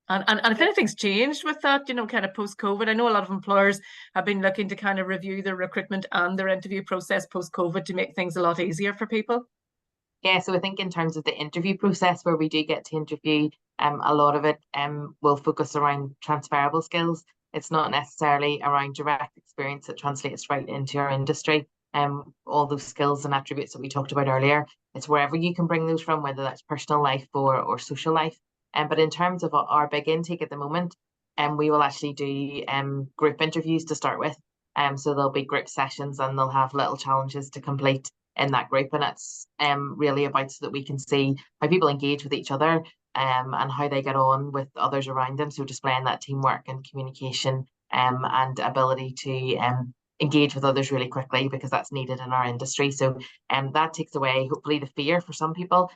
B: and if anything's changed with that, you know, kind of post-COVID? I know a lot of employers have been looking to kind of review their recruitment and their interview process post-COVID to make things a lot easier for people.
D: Yeah, so I think in terms of the interview process where we do get to interview, a lot of it will focus around transferable skills. It's not necessarily around direct experience that translates right into our industry. All those skills and attributes that we talked about earlier, it's wherever you can bring those from, whether that's personal life or social life. But in terms of our big intake at the moment, we will actually do group interviews to start with. So there'll be group sessions and they'll have little challenges to complete in that group, and it's really about so that we can see how people engage with each other and how they get on with others around them. So displaying that teamwork and communication and ability to engage with others really quickly, because that's needed in our industry. So that takes away hopefully the fear for some people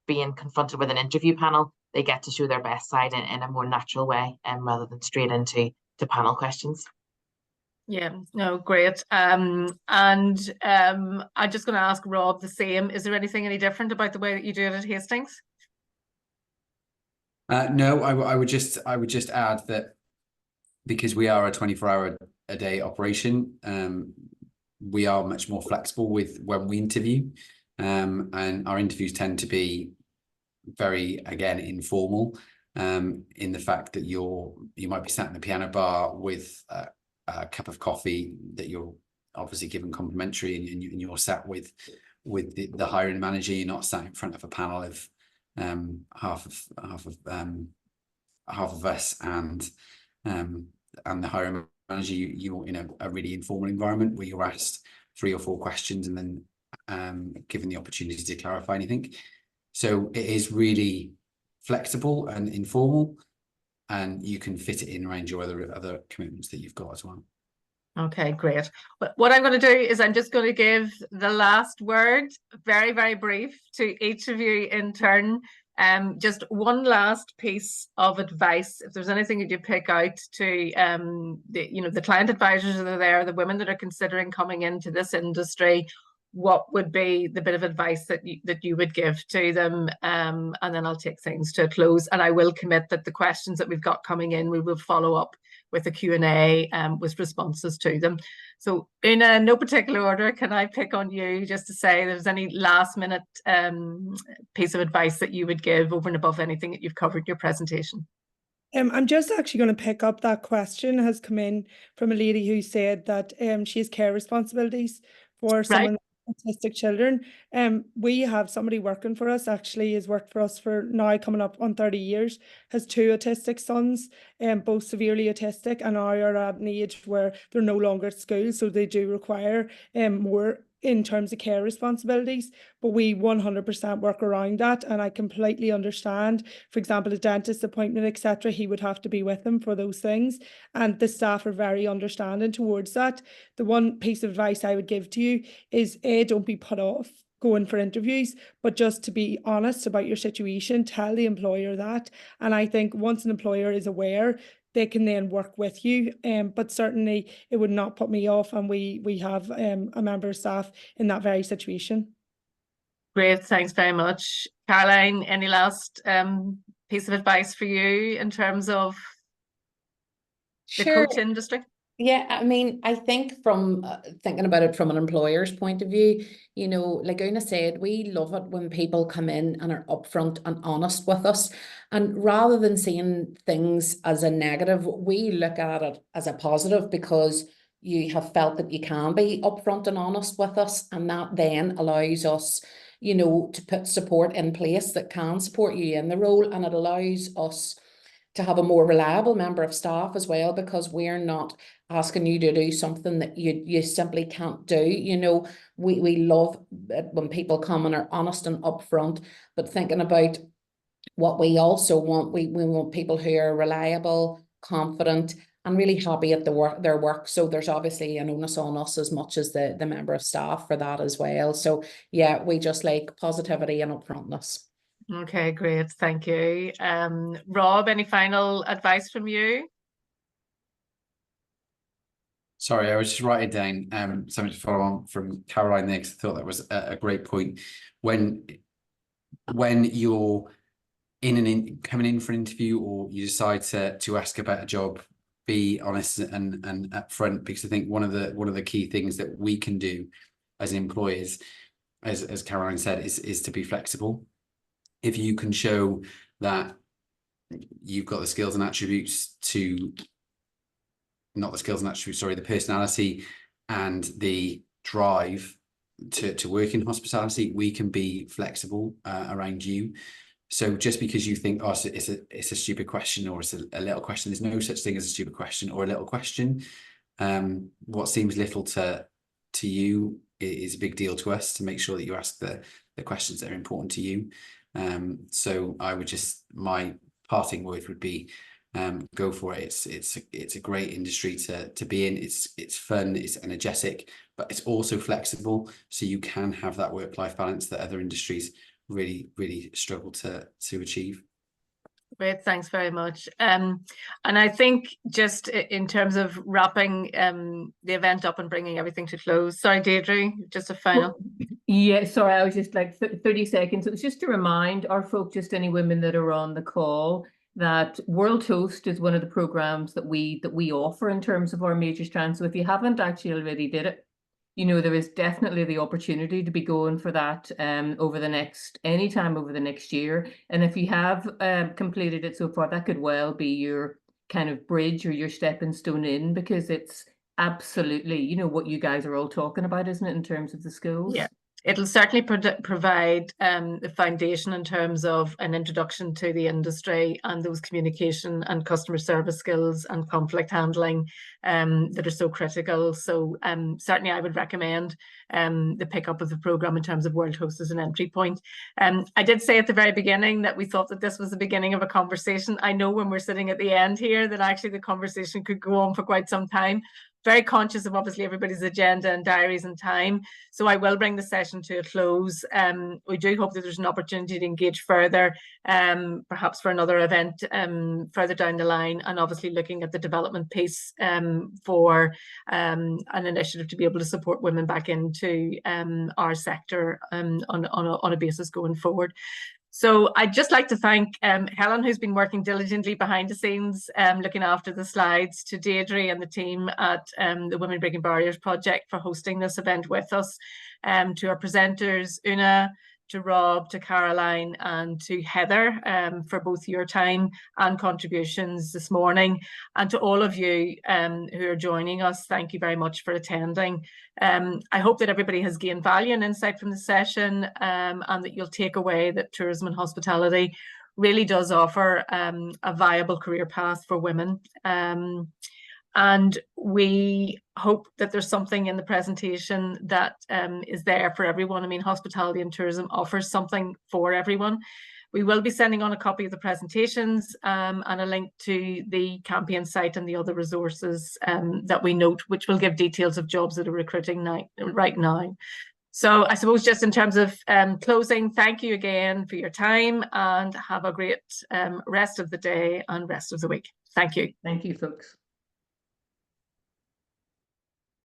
D: being confronted with an interview panel. They get to show their best side in a more natural way rather than straight into panel questions.
B: Yeah, no, great. And I'm just going to ask Rob the same. Is there anything any different about the way that you do it at Hastings?
F: No, I would just add that because we are a 24-hour a day operation, we are much more flexible with when we interview, and our interviews tend to be very, again, informal, in the fact that you might be sat in the piano bar with a cup of coffee that you're obviously given complimentary, and you're sat with the hiring manager. You're not sat in front of a panel of half of us and the hiring manager. You're in a really informal environment where you're asked 3 or 4 questions and then given the opportunity to clarify anything. So it is really flexible and informal, and you can fit it in around your other commitments that you've got as well.
B: Okay, great. But what I'm going to do is I'm just going to give the last word, very, very brief, to each of you in turn. Just one last piece of advice, if there's anything that you pick out to the client advisors that are there, the women that are considering coming into this industry, what would be the bit of advice that you would give to them? And then I'll take things to a close, and I will commit that the questions that we've got coming in, we will follow up with a Q&A with responses to them. So in no particular order, can I pick on you just to say if there's any last minute piece of advice that you would give over and above anything that you've covered in your presentation?
C: I'm just actually going to pick up that question has come in from a lady who said that she has care responsibilities for someone with autistic children. We have somebody working for us, actually has worked for us for now coming up on 30 years, has 2 autistic sons, both severely autistic, and now are at an age where they're no longer at school, so they do require more in terms of care responsibilities, but we 100% work around that, and I completely understand. For example, a dentist appointment, etc., he would have to be with them for those things, and the staff are very understanding towards that. The one piece of advice I would give to you is don't be put off going for interviews, but just to be honest about your situation, tell the employer that. And I think once an employer is aware, they can then work with you. But certainly it would not put me off, and we have a member of staff in that very situation.
B: Great, thanks very much. Caroline, any last piece of advice for you in terms of the coach industry?
E: Yeah, I mean, I think from thinking about it from an employer's point of view, you know, like Una said, we love it when people come in and are upfront and honest with us. And rather than seeing things as a negative, we look at it as a positive, because you have felt that you can be upfront and honest with us. And that then allows us, you know, to put support in place that can support you in the role. And it allows us to have a more reliable member of staff as well, because we're not asking you to do something that you simply can't do. You know, we love it when people come and are honest and upfront, but thinking about what we also want, we want people who are reliable, confident, and really happy at their work. So there's obviously an onus on us as much as the member of staff for that as well. So yeah, we just like positivity and upfrontness.
B: Okay, great. Thank you. Rob, any final advice from you?
F: Sorry, I was just writing down something to follow on from Caroline there, because I thought that was a great point. When you're coming in for an interview, or you decide to ask about a job, be honest and upfront, because I think one of the key things that we can do as employers, as Caroline said, is to be flexible. If you can show that you've got the skills and attributes to, not the skills and attributes, sorry, the personality and the drive to work in hospitality, we can be flexible around you. So just because you think, oh, it's a stupid question, or it's a little question, there's no such thing as a stupid question or a little question. What seems little to you is a big deal to us, to make sure that you ask the questions that are important to you. So I would just, my parting word would be, go for it. It's a great industry to be in. It's fun, it's energetic, but it's also flexible, so you can have that work-life balance that other industries really struggle to achieve.
B: Great, thanks very much. And I think just in terms of wrapping the event up and bringing everything to close. Sorry, Deirdre, just a final.
A: Yeah, sorry, I was just like 30 seconds. It was just to remind our folk, just any women that are on the call, that World Toast is one of the programs that we offer in terms of our major strands. So if you haven't actually already did it, you know, there is definitely the opportunity to be going for that anytime over the next year. And if you have completed it so far, that could well be your kind of bridge or your stepping stone in, because it's absolutely, you know, what you guys are all talking about, isn't it, in terms of the skills?
B: Yeah. It'll certainly provide the foundation in terms of an introduction to the industry and those communication and customer service skills and conflict handling that are so critical. So certainly I would recommend the pickup of the programme in terms of World Host as an entry point. I did say at the very beginning that we thought that this was the beginning of a conversation. I know when we're sitting at the end here that actually the conversation could go on for quite some time. Very conscious of obviously everybody's agenda and diaries and time. So I will bring the session to a close. We do hope that there's an opportunity to engage further, perhaps for another event further down the line, and obviously looking at the development piece for an initiative to be able to support women back into our sector on a basis going forward. So I'd just like to thank Helen, who's been working diligently behind the scenes, looking after the slides, to Deirdre and the team at the Women Breaking Barriers Project for hosting this event with us, to our presenters, Una, to Rob, to Caroline, and to Heather for both your time and contributions this morning. And to all of you who are joining us, thank you very much for attending. I hope that everybody has gained value and insight from the session, and that you'll take away that tourism and hospitality really does offer a viable career path for women. And we hope that there's something in the presentation that is there for everyone. I mean, hospitality and tourism offers something for everyone. We will be sending on a copy of the presentations and a link to the campaign site and the other resources that we note, which will give details of jobs that are recruiting right now. So I suppose just in terms of closing, thank you again for your time, and have a great rest of the day and rest of the week. Thank you.
A: Thank you, folks.